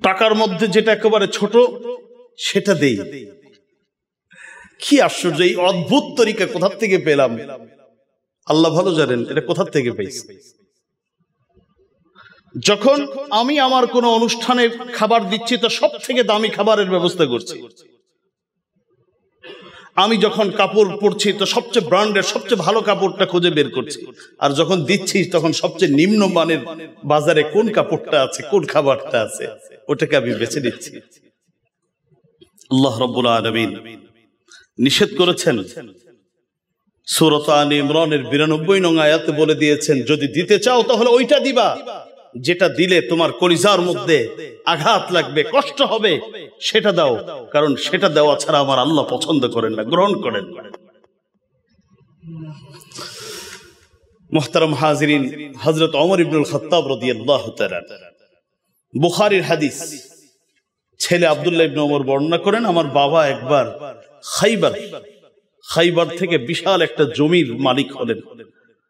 টাকার মধ্যে যেটা একেবারে ছোট সেটা দেই। কি আশ্চর্য! এই অদ্ভুত তরিকা কোথা থেকে পেলাম আল্লাহ ভালো জানেন, এটা কোথা থেকে পেয়েছি। যখন আমি আমার কোন অনুষ্ঠানে খাবার দিচ্ছি তো সব থেকে দামি খাবারের ব্যবস্থা করছি। আমি যখন কাপড় পরছি তো সবচেয়ে ব্র্যান্ডের, সবচেয়ে ভালো কাপড়টা খুঁজে বের করছি। আর যখন দিচ্ছি তখন সবচেয়ে নিম্ন মানের বাজারে কোন কাপড়টা আছে, কোন খাবারটা আছে, ওটাকে আমি বেছে নিচ্ছি। আল্লাহ রাব্বুল আলামিন নিষেধ করেছেন। সূরা আলে ইমরানের 92 নং আয়াতে বলে দিয়েছেন, যদি দিতে চাও তাহলে ওইটা দিবা যেটা দিলে তোমার কলিজার মধ্যে আঘাত লাগবে, কষ্ট হবে, সেটা দাও। কারণ সেটা দেওয়া ছাড়া আমার আল্লাহ পছন্দ করেন না, গ্রহণ করেন না। মুহতারাম হাজিরিন, হযরত ওমর ইবনুল খাত্তাব রাদিয়াল্লাহু তাআলা, বুখারীর হাদিস, ছেলে আব্দুল্লাহ ইবনে ওমর বর্ণনা করেন, আমার বাবা একবার খাইবার থেকে বিশাল একটা জমির মালিক হলেন।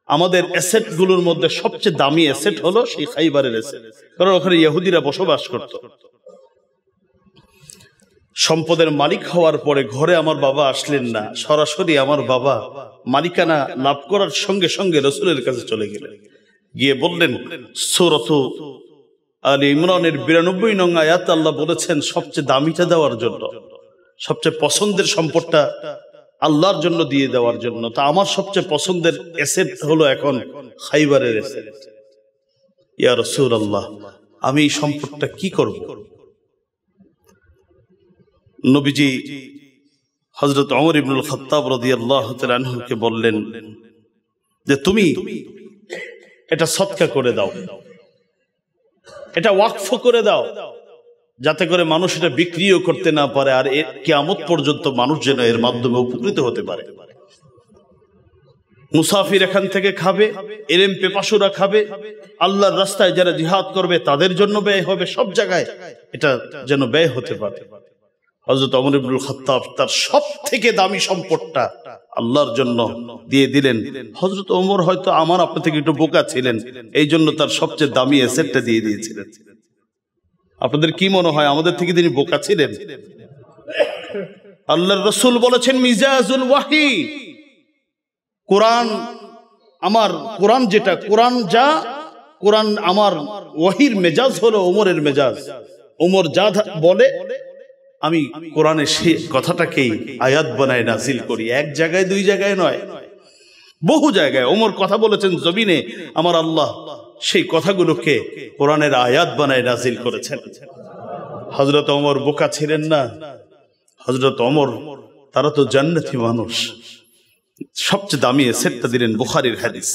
আমাদের অ্যাসেট গুলোর মধ্যে সবচেয়ে দামি অ্যাসেট হলো সেই খাইবারের অ্যাসেট, কারণ ওখানে ইহুদিরা বসবাস করত। সম্পদের মালিক হওয়ার পরে ঘরে আমার বাবা আসলেন না, সরাসরি আমার বাবা মালিকানা লাভ করার সঙ্গে সঙ্গে রাসূলের কাছে চলে গেলেন, গিয়ে বললেন সূরাত আলে ইমরানের 92 নং আয়াত আল্লাহ বলেছেন সবচেয়ে দামিটা দেওয়ার জন্য, সবচেয়ে পছন্দের সম্পদটা আল্লাহর জন্য দিয়ে দেওয়ার জন্য। তা আমার সবচেয়ে পছন্দের অ্যাসেট হলো এখন খাইবারের অ্যাসেট। ইয়া রাসূলুল্লাহ, আমি এই সম্পদটা কি করব? নবীজি হযরত ওমর ইবনুল খাত্তাব রাদিয়াল্লাহু তাআলা আনহুকে বললেন যে তুমি এটা সদকা করে দাও, এটা ওয়াকফ করে দাও, যাতে করে মানুষ এটা বিক্রিও করতে না পারে, আর কিয়ামত পর্যন্ত মানুষ যেন এর মাধ্যমে উপকৃত হতে পারে। মুসাফির এখান থেকে খাবে, ইলম পেপাসুরা খাবে, আল্লাহর রাস্তায় যারা জিহাদ করবে তাদের জন্য ব্যয় হবে, সব জায়গায় এটা যেন ব্যয় হতে পারে। হযরত ওমর ইবনুল খাত্তাব তার সবথেকে দামি সম্পদটা আল্লাহর জন্য দিয়ে দিলেন। হযরত ওমর হয়তো আমার আপনার থেকে একটু বোকা ছিলেন, এই জন্য তার সবচেয়ে দামি অ্যাসেটটা দিয়ে দিয়েছিলেন। আপনাদের কি মনে হয় আমাদের থেকে তিনি বোকা ছিলেন? আল্লাহর রাসূল বলেছেন মিজাজুল ওয়াহি, কোরআন আমার, কোরআন যেটা, কোরআন যা, কোরআন আমার ওয়াহির মেজাজ হলো ওমরের মেজাজ। ওমর যা বলে আমি কোরআনে সেই কথাটাকেই আয়াত বানায় নাজিল করি, এক জায়গায় দুই জায়গায় নয়, বহু জায়গায় ওমর কথা বলেছেন জমিনে, আমার আল্লাহ সেই কথাগুলোকে কোরআনের আয়াত বানায় নাজিল করেছেন। হযরত ওমর বোকা ছিলেন না। হযরত ওমর তারা তো জান্নাতি মানুষ, সবচেয়ে দামি সেটটা দিলেন। বুখারীর হাদিস।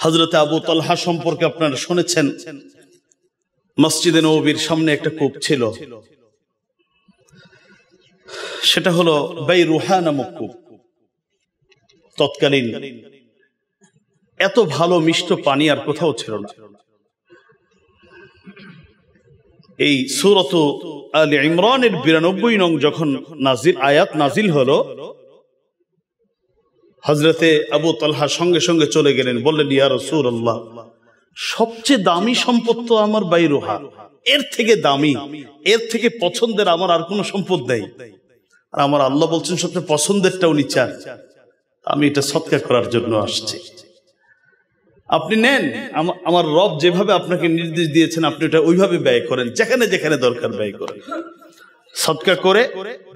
হযরত আবু তালহা সম্পর্কে আপনারা শুনেছেন, মসজিদে নববীর সামনে একটা কূপ ছিল, সেটা হলো বাইরুহা নামক কূপ। তৎকালীন এত ভালো মিষ্ট পানি আর কোথাও ছিল না। এই সূরাত আলে ইমরানের 92 নং যখন আয়াত নাজিল হলো, হযরতে আবু তালহা সঙ্গে সঙ্গে চলে গেলেন, বললেন ইয়া রাসূলুল্লাহ, সবচেয়ে দামি সম্পদ তো আমার বাইরুহা, এর থেকে দামি, এর থেকে পছন্দের আমার আর কোনো সম্পদ নেই। আর আমার আল্লাহ বলছেন সবচেয়ে পছন্দেরটা উনি চান, আমি এটা সদকা করার জন্য আসছি। আপনি নেন, আমার রব যেভাবে আপনাকে নির্দেশ দিয়েছেন আপনি এটা ওইভাবে ব্যয় করেন, যেখানে যেখানে দরকার ব্যয় করেন। সদকা করে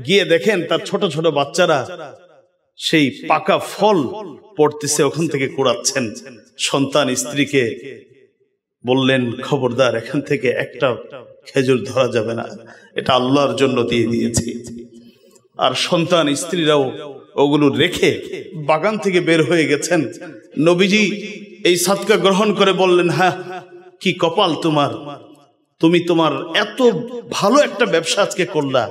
গিয়ে দেখেন তার ছোট ছোট বাচ্চারা সেই পাকা ফল পড়তেছে, ওখান থেকে কুড়াচ্ছেন। সন্তান স্ত্রীকে বললেন খবরদার, এখান থেকে একটা খেজুর ধরা যাবে না, এটা আল্লাহর জন্য দিয়ে দিয়েছি। আর সন্তান স্ত্রীরাও ওগুলো রেখে বাগান থেকে বের হয়ে গেছেন। নবীজি এই সাদকা গ্রহণ করে বললেন, হ্যাঁ কি কপাল তোমার, তুমি তোমার এত ভালো একটা ব্যবসা আজকে করলা,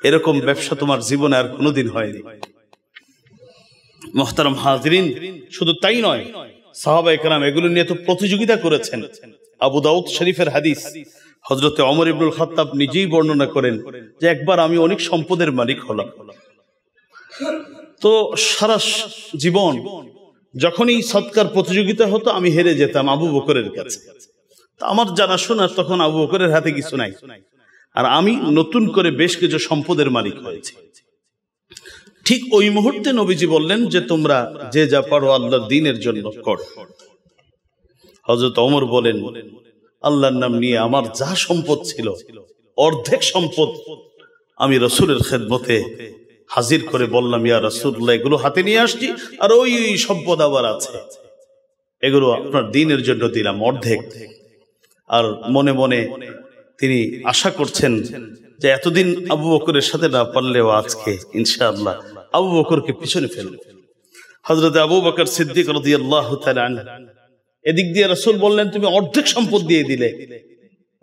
এরকম ব্যবসা তোমার জীবনে আর কোনোদিন হয়নি। মুহতারাম হাজিরিন, শুধু তাই নয়, সাহাবায়ে কেরাম এগুলো নিয়ে তো প্রতিযোগিতা করেছেন। আবু দাউদ শরীফের হাদিস, হযরতে ওমর ইবনুল খাত্তাব নিজেই বর্ণনা করেন যে একবার আমি অনেক সম্পদের মালিক হলাম, তো সারা জীবন যখনই সদকার প্রতিযোগিতা হতো আমি হেরে যেতাম আবু বকরের কাছে। আমার জানাশোনা তখন আবু বকরের হাতে কিছু নাই, আর আমি নতুন করে বেশ কিছু সম্পদের মালিক হয়েছি। ঠিক ওই মুহূর্তে নবীজি বললেন যে তোমরা যে যা পারো আল্লাহর দ্বীনের জন্য করো। হযরত ওমর বলেন, আল্লাহর নাম নিয়ে আমার যা সম্পদ ছিল অর্ধেক সম্পদ আমি রাসূলের খেদমতে হাজির করে বললাম, ইয়া রাসূলুল্লাহ, এগুলো হাতে নিয়ে আসছি, আর ওই সম্পদ আবার আছে, এগুলো আপনার দ্বীনের জন্য দিলাম অর্ধেক। আর মনে মনে তিনি আশা করছেন যে এতদিন আবু বকরের সাথে না পারলেও আজকে ইনশাআল্লাহ আবু বকরকে পিছনে ফেলবে। হযরত আবু বকর সিদ্দিক রাদিয়াল্লাহু তাআলা আনহু, এদিক দিয়ে রাসূল বললেন তুমি অর্ধেক সম্পদ দিয়ে দিলে,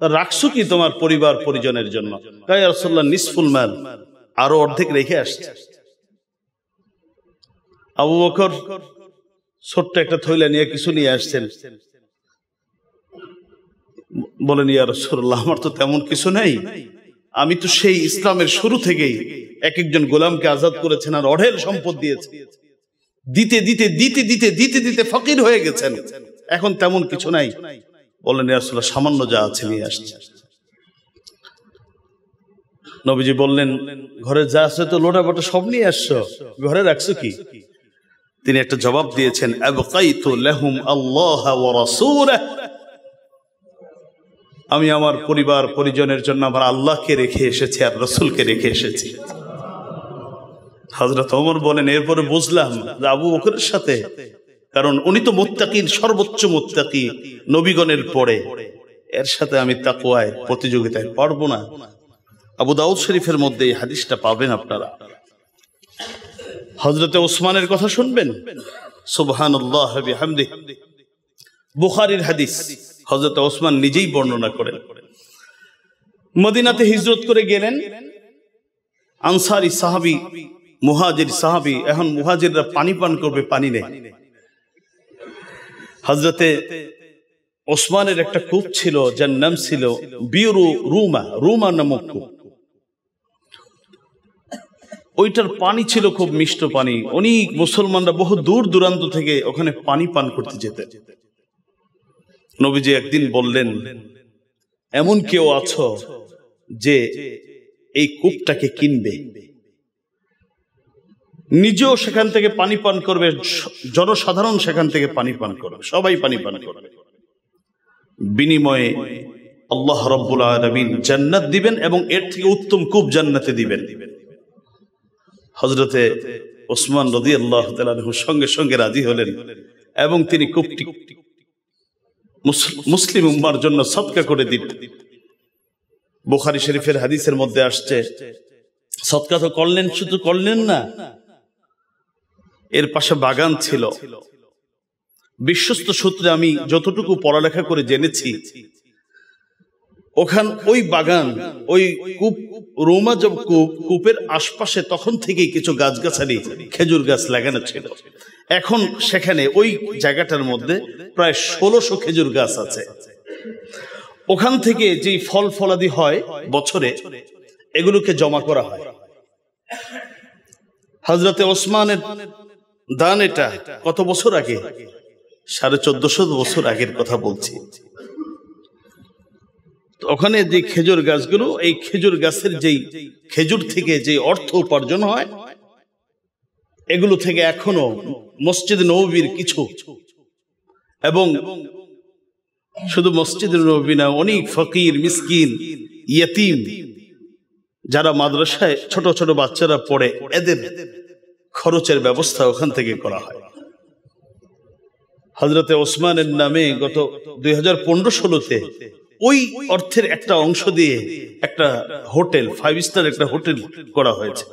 রাখছো কি তোমার পরিবার পরিজনের জন্য? ইয়া রাসূলুল্লাহ, নিসফুল মাল, আরো অর্ধেক রেখে আসছে। আবু বকর ছোট্ট একটা থৈলা নিয়ে কিছু নিয়ে আসছেন, বলেন ইয়া রাসূলুল্লাহ, আমার তো তেমন কিছু নেই, আমি তো সেই ইসলামের শুরু থেকেই এক একজন গোলামকে আজাদ করেছেন আর অঢেল সম্পদ দিয়েছে, দিতে দিতে দিতে দিতে দিতে দিতে ফকির হয়ে গেছেন, এখন তেমন কিছু নাই। বললেন ইয়া রাসূলুল্লাহ, সামান্য যা আছে নিয়ে আসছে। নবীজি বললেন, ঘরে যা আছে তো লোটা বটা সব নিয়ে আসছো, ঘরে রাখছো কি? তিনি একটা জবাব দিয়েছেন, আবকাইতু লাহুম আল্লাহ ওয়া রাসূলাহ, আমি আমার পরিবার পরিজনের জন্য আমার আল্লাহকে রেখে এসেছি আর রাসূলকে রেখে এসেছি। হযরত ওমর বলেন, এরপরে বুঝলাম যে আবু বকরের সাথে, কারণ উনি তো মুত্তাকির সর্বোচ্চ মুত্তাকি নবীগণের পরে, এর সাথে আমি তাকওয়ায় প্রতিযোগিতায় পারবো না। আবু দাউদ শরীফের মধ্যে এই হাদিসটা পাবেন আপনারা। হযরতে ওসমানের কথা শুনবেন, সুবহানাল্লাহ বিহামদিহি, বুখারীর হাদিস। হযরতে ওসমান নিজেই বর্ণনা করেন, মদিনাতে হিজরত করে গেলেন, আনসারী সাহাবী, মুহাজির সাহাবী। এখন মুহাজিররা পানি পান করবে, পানি নেই। হযরতে ওসমানের একটা কূপ ছিল যার নাম ছিল বিরু রুমা, রুমা নামক কূপ। ওইটার পানি ছিল খুব মিষ্ট পানি। অনেক মুসলমানরা বহু দূর দূরান্ত থেকে ওখানে পানি পান করতে যেতেন। নবীজি একদিন বললেন, এমন কেউ আছো যে এই কূপটাকে কিনবে, নিজেও সেখান থেকে পানি পান করবে, জনসাধারণ সেখান থেকে পানি পান করবে, সবাই পানি পান করবে, বিনিময়ে আল্লাহ রাব্বুল আলামিন জান্নাত দিবেন এবং এর থেকে উত্তম কূপ জান্নাতে দিবেন। হযরতে ওসমান রাদিয়াল্লাহু তাআলা আনহু সঙ্গে সঙ্গে রাজি হলেন এবং তিনি কূপটি মুসলিম উম্মার জন্য সদকা করে দিলেন। বুখারী শরীফের হাদিসের মধ্যে আসছে, সদকা তো করলেন, শুধু করলেন না, এর পাশে বাগান ছিল। বিশ্বস্ত সূত্রে আমি যতটুকু পড়ালেখা করে জেনেছি, ওই বাগান, ওই কূপ, রোমা জব কূপের আশপাশে তখন থেকেই কিছু গাছগাছালি, খেজুর গাছ লাগানো ছিল। এখন সেখানে ওই জায়গাটার মধ্যে প্রায় 1600 খেজুর গাছ আছে। ওখান থেকে যে ফল ফলাদি হয় বছরে, এগুলোকে জমা করা হয়। হযরতে ওসমানের দান, এটা কত বছর আগে? 1450 বছর আগের কথা বলছি। ওখানে যে খেজুর গাছগুলো, এই খেজুর গাছের যেই খেজুর থেকে যে অর্থ উপার্জন হয়, এগুলো থেকে এখনো মসজিদ নববীর কিছু, এবং শুধু মসজিদ নববী না, অনেক ফকির, মিসকিন, ইয়েতিম যারা মাদ্রাসায় ছোট ছোট বাচ্চারা পড়ে, এদের খরচের ব্যবস্থা ওখান থেকে করা হয়। হযরতে ওসমানের নামে গত 2015-16-তে ওই অর্থের একটা অংশ দিয়ে একটা হোটেল, 5 স্টার একটা হোটেল করা হয়েছে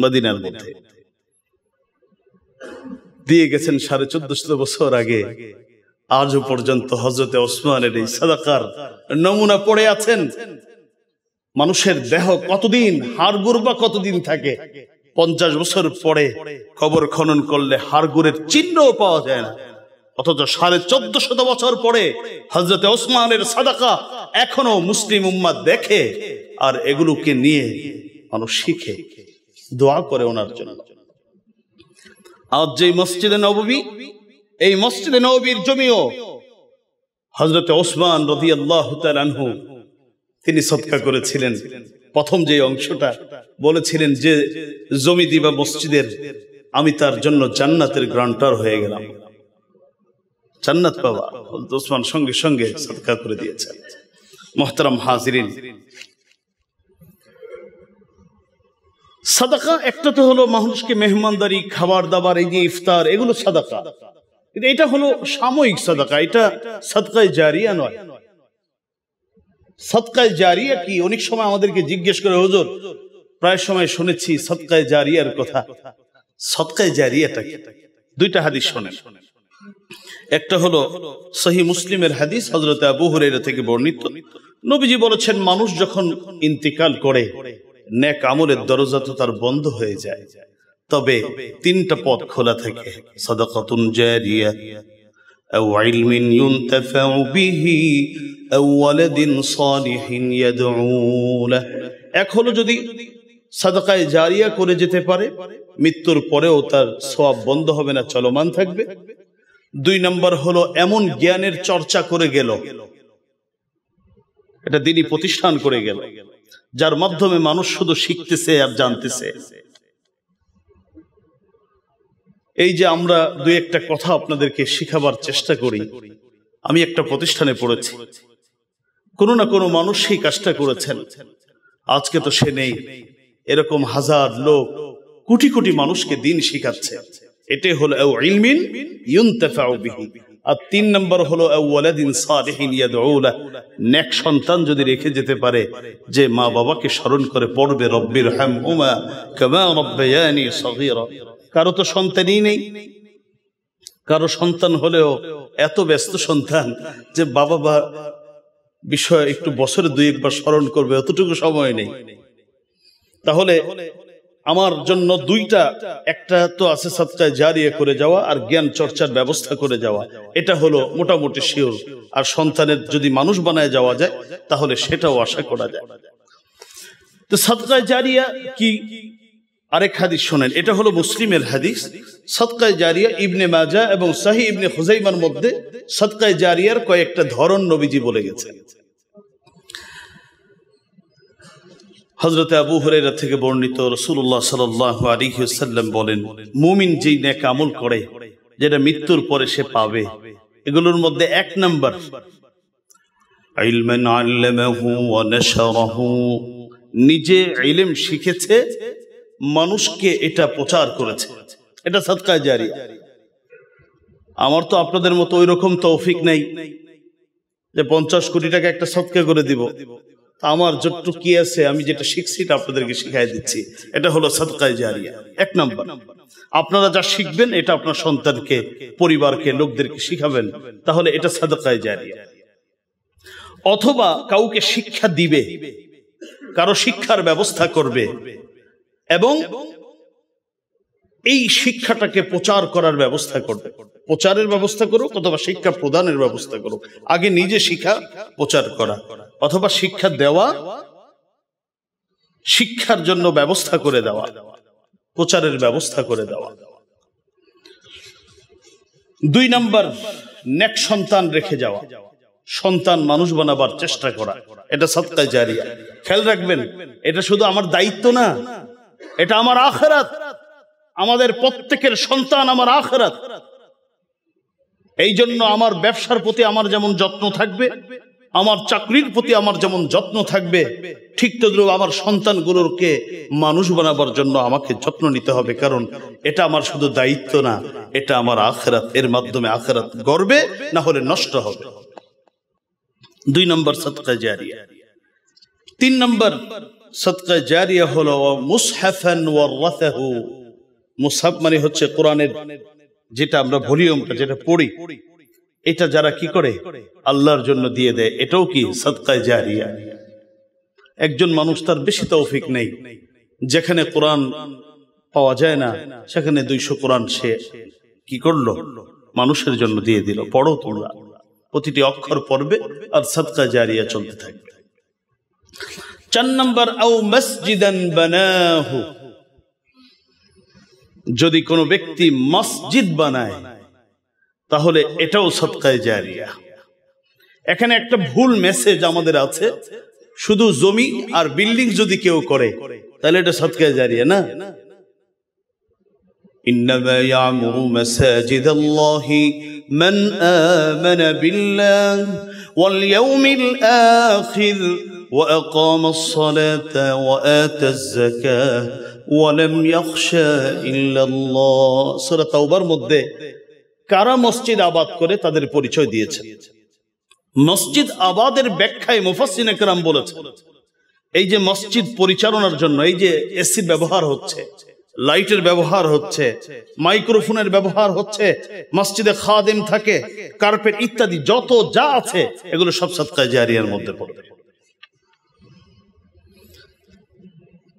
মদিনার মধ্যে। দিয়ে গেছেন 1450 বছর আগে। আজও পর্যন্ত হযরতে ওসমানের এই সাদাকার নমুনা পড়ে আছেন। মানুষের দেহ কতদিন, হাড়গোড় বা কতদিন থাকে, 50 বছর পরে কবর খনন করলে হাড়গোড়ের চিহ্নও পাওয়া যায় না। অথচ 1450 বছর পরে হযরতে ওসমানের সাদাকা এখনো মুসলিম উম্মাহ দেখে, আর এগুলোকে নিয়ে মানুষ শিখে, দোয়া করে ওনার জন্য। আজ যে মসজিদে নববী, এই মসজিদে নববীর জমিও হযরতে ওসমান রাদিয়াল্লাহু তাআলা আনহু তিনি সদকা করেছিলেন। প্রথম যে অংশটা বলেছিলেন যে জমি দিবা মসজিদের, আমি তার জন্য জান্নাতের গ্রান্টার হয়ে গেলাম, জান্নাত পাওয়া। ওসমান সঙ্গে সঙ্গে সদকা করে দিয়েছেন। মুহতারাম হাজিরিন, সাদাকা একটা তো হলো মানুষকে মেহমানদারি, খাবার দাবার, এই যে ইফতার, এগুলো সাদাকা। কিন্তু এটা হলো সাময়িক সাদাকা, এটা সাদকায়ে জারিয়া নয়। সাদকায়ে জারিয়া কি? অনেক সময় আমাদেরকে জিজ্ঞেস করে, হুজুর প্রায় সময় শুনেছি সাদকায়ে জারিয়ার কথা, সাদকায়ে জারিয়াটা কি? দুইটা হাদিস শোনেন। একটা হলো সহিহ মুসলিমের হাদিস, হযরত আবু হুরায়রা থেকে বর্ণিত। নবীজি বলেছেন, মানুষ যখন ইন্তিকাল করে, নেক আমলের দরজা তো তার বন্ধ হয়ে যায়, তবে 3টা পথ খোলা থাকে, সাদাকাতুন জারিয়া, আও ইলমিন ইউনতাফাউ বিহি, আও ওয়ালাদিন সালিহিন ইয়াদউ লাহু। এক হলো যদি সাদাকায়ে জারিয়া করে যেতে পারে, মৃত্যুর পরেও তার সওয়াব বন্ধ হবে না, চলমান থাকবে। 2 নম্বর হলো এমন জ্ঞানের চর্চা করে গেল, এটা দ্বীনি প্রতিষ্ঠান করে গেল, যার মাধ্যমে মানুষ শুধু শিখতেছে আর জানতেছে। এই যে আমরা 2-1টা কথা আপনাদেরকে শিখাবার চেষ্টা করি। আমি একটা প্রতিষ্ঠানে পড়েছি, কোনো না কোনো মানুষ সেই কাজটা করেছেন, আজকে তো সে নেই। এরকম হাজার লোক, কোটি কোটি মানুষকে দিন শিখাচ্ছে। এটাই হলো আও ইলমিন ইউনতাফাউ বিহি। আর 3 নম্বর হলো আও ওয়ালাদিন সালিহিন ইয়াদউ লাহু। নেক সন্তান যদি রেখে যেতে পারে, যে মা বাবাকে স্মরণ করে পড়বে, রব্বির হামহুমা কামা রাব্বায়ানি সগীরা। কারো তো সন্তানই নেই, কারো সন্তান হলেও এত ব্যস্ত সন্তান যে বাবা বা বিষয় একটু বছরে 2-1 বার স্মরণ করবে, অতটুকু সময় নেই। তাহলে আমার জন্য 2টা, একটা তো আছে সাদকায়ে জারিয়া করে যাওয়া আর জ্ঞান চর্চার ব্যবস্থা করে যাওয়া, এটা হলো মোটামুটি শিওর। আর সন্তানের যদি মানুষ বানায় যাওয়া যায় তাহলে সেটাও আশা করা যায়। তো সাদকায়ে জারিয়া কি, আরেক হাদিস শোনেন, এটা হলো মুসলিমের হাদিস। সাদকায়ে জারিয়া ইবনে মাজাহ এবং সহিহ ইবনে খুজাইমার মধ্যে সাদকায়ে জারিয়ার কয়েকটা ধরন নবীজি বলে গেছেন। হযরত আবু হুরায়রা থেকে বর্ণিত, রাসূলুল্লাহ সাল্লাল্লাহু আলাইহি ওয়াসাল্লাম বলেন, মুমিন যেই নেক আমল করে যেটা মৃত্যুর পরে সে পাবে, এগুলোর মধ্যে 1 নাম্বার ইলমান আল্লামাহু ওয়া নাশারাহু, নিজে ইলম শিখেছে, মানুষকে এটা প্রচার করেছে, এটা সাদকায়ে জারিয়া। আমার তো আপনাদের মতো ওই রকম তৌফিক নাই যে 50 কোটি টাকা একটা সদকা করে দিব। আমার যতটুকু কি আছে, আমি যেটা শিখছি এটা আপনাদেরকে শিখাই দিচ্ছি, এটা হলো সাদকায়ে জারিয়া। 1 নাম্বার, আপনারা যা শিখবেন এটা আপনার সন্তানকে, পরিবারকে, লোকদেরকে শিখাবেন, তাহলে এটা সাদকায়ে জারিয়া। অথবা কাউকে শিক্ষা দিবে, কারো শিক্ষার ব্যবস্থা করবে এবং এই শিক্ষাটাকে প্রচার করার ব্যবস্থা করবে। প্রচারের ব্যবস্থা করুক অথবা শিক্ষা প্রদানের ব্যবস্থা করুক, আগে নিজে শিক্ষা প্রচার করা অথবা শিক্ষা দেওয়া, শিক্ষার জন্য ব্যবস্থা করে দেওয়া, প্রচারের ব্যবস্থা করে দেওয়া। 2 নম্বর, নেক সন্তান রেখে যাওয়া, সন্তান মানুষ বানাবার চেষ্টা করা, এটা সাদকায়ে জারিয়া। খেয়াল রাখবেন, এটা শুধু আমার দায়িত্ব না, এটা আমার আখিরাত। আমাদের প্রত্যেকের সন্তান আমার আখিরাত। এই জন্য আমার ব্যবসার প্রতি আমার যেমন যত্ন থাকবে, আমার চাকরির প্রতি আমার যেমন যত্ন থাকবে, ঠিক তদ্রুপ আমার সন্তানগুলোকে মানুষ বানাবার জন্য আমাকে যত্ন নিতে হবে। কারণ এটা আমার শুধু দায়িত্ব না, এটা আমার আখিরাত। এর মাধ্যমে আখিরাত গড়বে, না হলে নষ্ট হবে। 2 নম্বর সাদকায়ে জারিয়া। 3 নম্বর সাদকায়ে জারিয়া হলো মুসহাফান ওয়ারাসাহু। মুসহাফ মানে হচ্ছে কোরআনের যেটা আমরা ভলিউমটা যেটা পড়ি, এটা যারা কি করে আল্লাহর জন্য দিয়ে দেয়, এটাও কি সাদকায়ে জারিয়া। একজন মানুষ, তার বেশি তৌফিক নেই, যেখানে কোরআন পাওয়া যায় না সেখানে 200 কোরআন সে কি করলো, মানুষের জন্য দিয়ে দিল, পড়ো তোমরা, প্রতিটি অক্ষর পড়বে আর সাদকায়ে জারিয়া চলতে থাকবে। 4 নম্বর আও মসজিদান বানাহু, যদি কোনো ব্যক্তি মসজিদ বানায় তাহলে এটাও সাদকায়ে জারিয়া। এখানে একটা ভুল মেসেজ আমাদের আছে, শুধু জমি আর বিল্ডিং যদি কেউ করে তাহলে এটা সাদকায়ে জারিয়া না। ইন্নামা ইয়ামুরু মাসাজিদাল্লাহি মান আমানা বিল্লাহি ওয়াল ইয়াউমিল আখির ওয়া আকামাস সালাতা ওয়া আতাজ যাকাহ ওয়া লাম ইয়াখশা ইল্লাল্লাহ। সূরা তাওবার মধ্যে কারা মসজিদ আবাদ করে তাদের পরিচয় দিয়েছে। মসজিদ আবাদের ব্যাখ্যায় মুফাসসিরিন একরাম বলেছেন, এই যে মসজিদ পরিচালনার জন্য এই যে এসি ব্যবহার হচ্ছে, লাইটের ব্যবহার হচ্ছে, মাইক্রোফোনের ব্যবহার হচ্ছে, মসজিদে খাদেম থাকে, কার্পেট ইত্যাদি যত যা আছে এগুলো সব সাদকায়ে জারিয়ার মধ্যে পড়বে।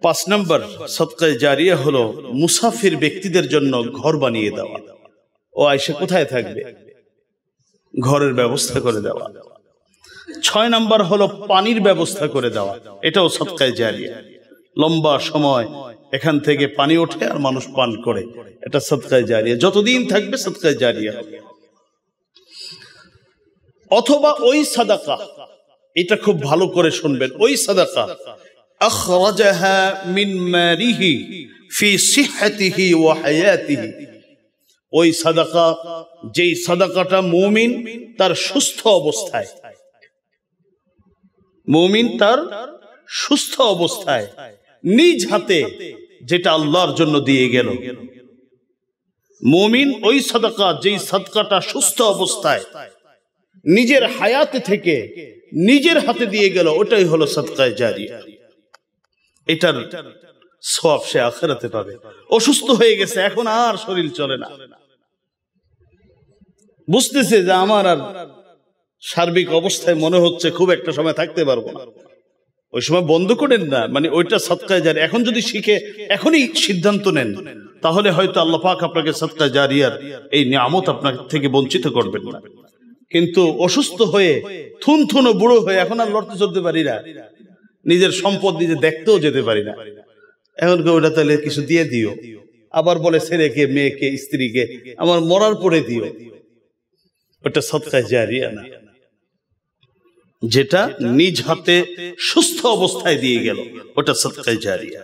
5 নম্বর সাদকায়ে জারিয়া হলো মুসাফির ব্যক্তিদের জন্য ঘর বানিয়ে দেওয়া। ও আয়েশা কোথায় থাকবে, ঘরের ব্যবস্থা করে দেওয়া। 6 নাম্বার হলো পানির ব্যবস্থা করে দেওয়া, এটাও সাদকায়ে জারিয়া। লম্বা সময় এখান থেকে পানি ওঠে আর মানুষ পান করে, এটা সাদকায়ে জারিয়া, যতদিন থাকবে সাদকায়ে জারিয়া। অথবা ওই সাদাকা, এটা খুব ভালো করে শুনবেন, ওই সাদাকা আখরাজাহা মিন মালিহি ফি সিহহাতিহি ওয়া হায়াতিহি, ওই সাদাকা, যেই সাদাকাটা মুমিন তার সুস্থ অবস্থায়, মুমিন তার সুস্থ অবস্থায় নিজ হাতে যেটা আল্লাহর জন্য দিয়ে গেল, মুমিন ওই সাদাকা, যেই সাদকাটা সুস্থ অবস্থায় নিজের হায়াতে থেকে নিজের হাতে দিয়ে গেল, ওটাই হলো সাদকায়ে জারিয়া। এটার সওয়াব সে আখিরাতে পাবে। অসুস্থ হয়ে গেছে, এখন আর শরীর চলে না, বুঝতেছে যে আমার আর সার্বিক অবস্থায় মনে হচ্ছে খুব একটা সময় থাকতে পারবো না, ওই সময় বন্ধ করেন না, মানে ওইটা সাদকায়ে জারিয়া। এখন যদি শিখে এখনই সিদ্ধান্ত নেন, তাহলে হয়তো আল্লাহ পাক আপনাকে সাদকায়ে জারিয়ার এই নিয়ামত আপনার থেকে বঞ্চিত করবেন না। কিন্তু অসুস্থ হয়ে থুনথুনো বুড়ো হয়ে এখন আর লড়তে চলতে পারি না, নিজের সম্পদ নিজে দেখতেও যেতে পারি না, এখন ওটা তাহলে কিছু দিয়ে দিও, আবার বলে ছেলেকে, মেয়েকে, স্ত্রীকে আমার মরার পরে দিও, ওটা সাদকায়ে জারিয়া না। যেটা নিজ হাতে সুস্থ অবস্থায় দিয়ে গেল, ওটা সাদকায়ে জারিয়া।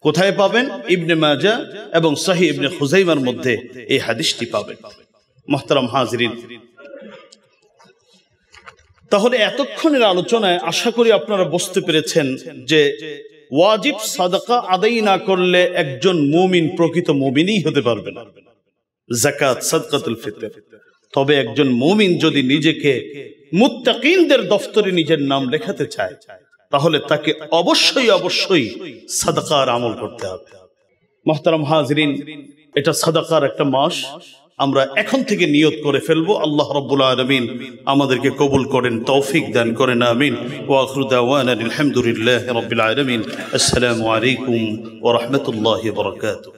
কোথায় পাবেন? ইবনে মাজাহ এবং সহিহ ইবনে খুজাইমার মধ্যে এই হাদিসটি পাবেন। মুহতারাম হাজিরিন, তাহলে এতক্ষণের আলোচনায় আশা করি আপনারা বুঝতে পেরেছেন যে ওয়াজিব সাদাকা আদায় না করলে একজন মুমিন প্রকৃত মুমিনই হতে পারবে না, যাকাত, সাদকাতুল ফিতর। তবে একজন মুমিন যদি নিজেকে মুত্তাকিনদের দফতরে নিজের নাম লেখাতে চায়, তাহলে তাকে অবশ্যই অবশ্যই সাদাকার আমল করতে হবে। মুহতারাম হাজিরিন, এটা সাদাকার একটা মাস, আমরা এখন থেকে নিয়ত করে ফেলবো। আল্লাহ রাব্বুল আলামিন আমাদেরকে কবুল করেন, তৌফিক দান করেন, আমিন। ওয়া আখিরু দাওয়ানা আলহামদুলিল্লাহি রাব্বিল আলামিন। আসসালামু আলাইকুম ওয়া রাহমাতুল্লাহি ওয়া বারাকাতুহু।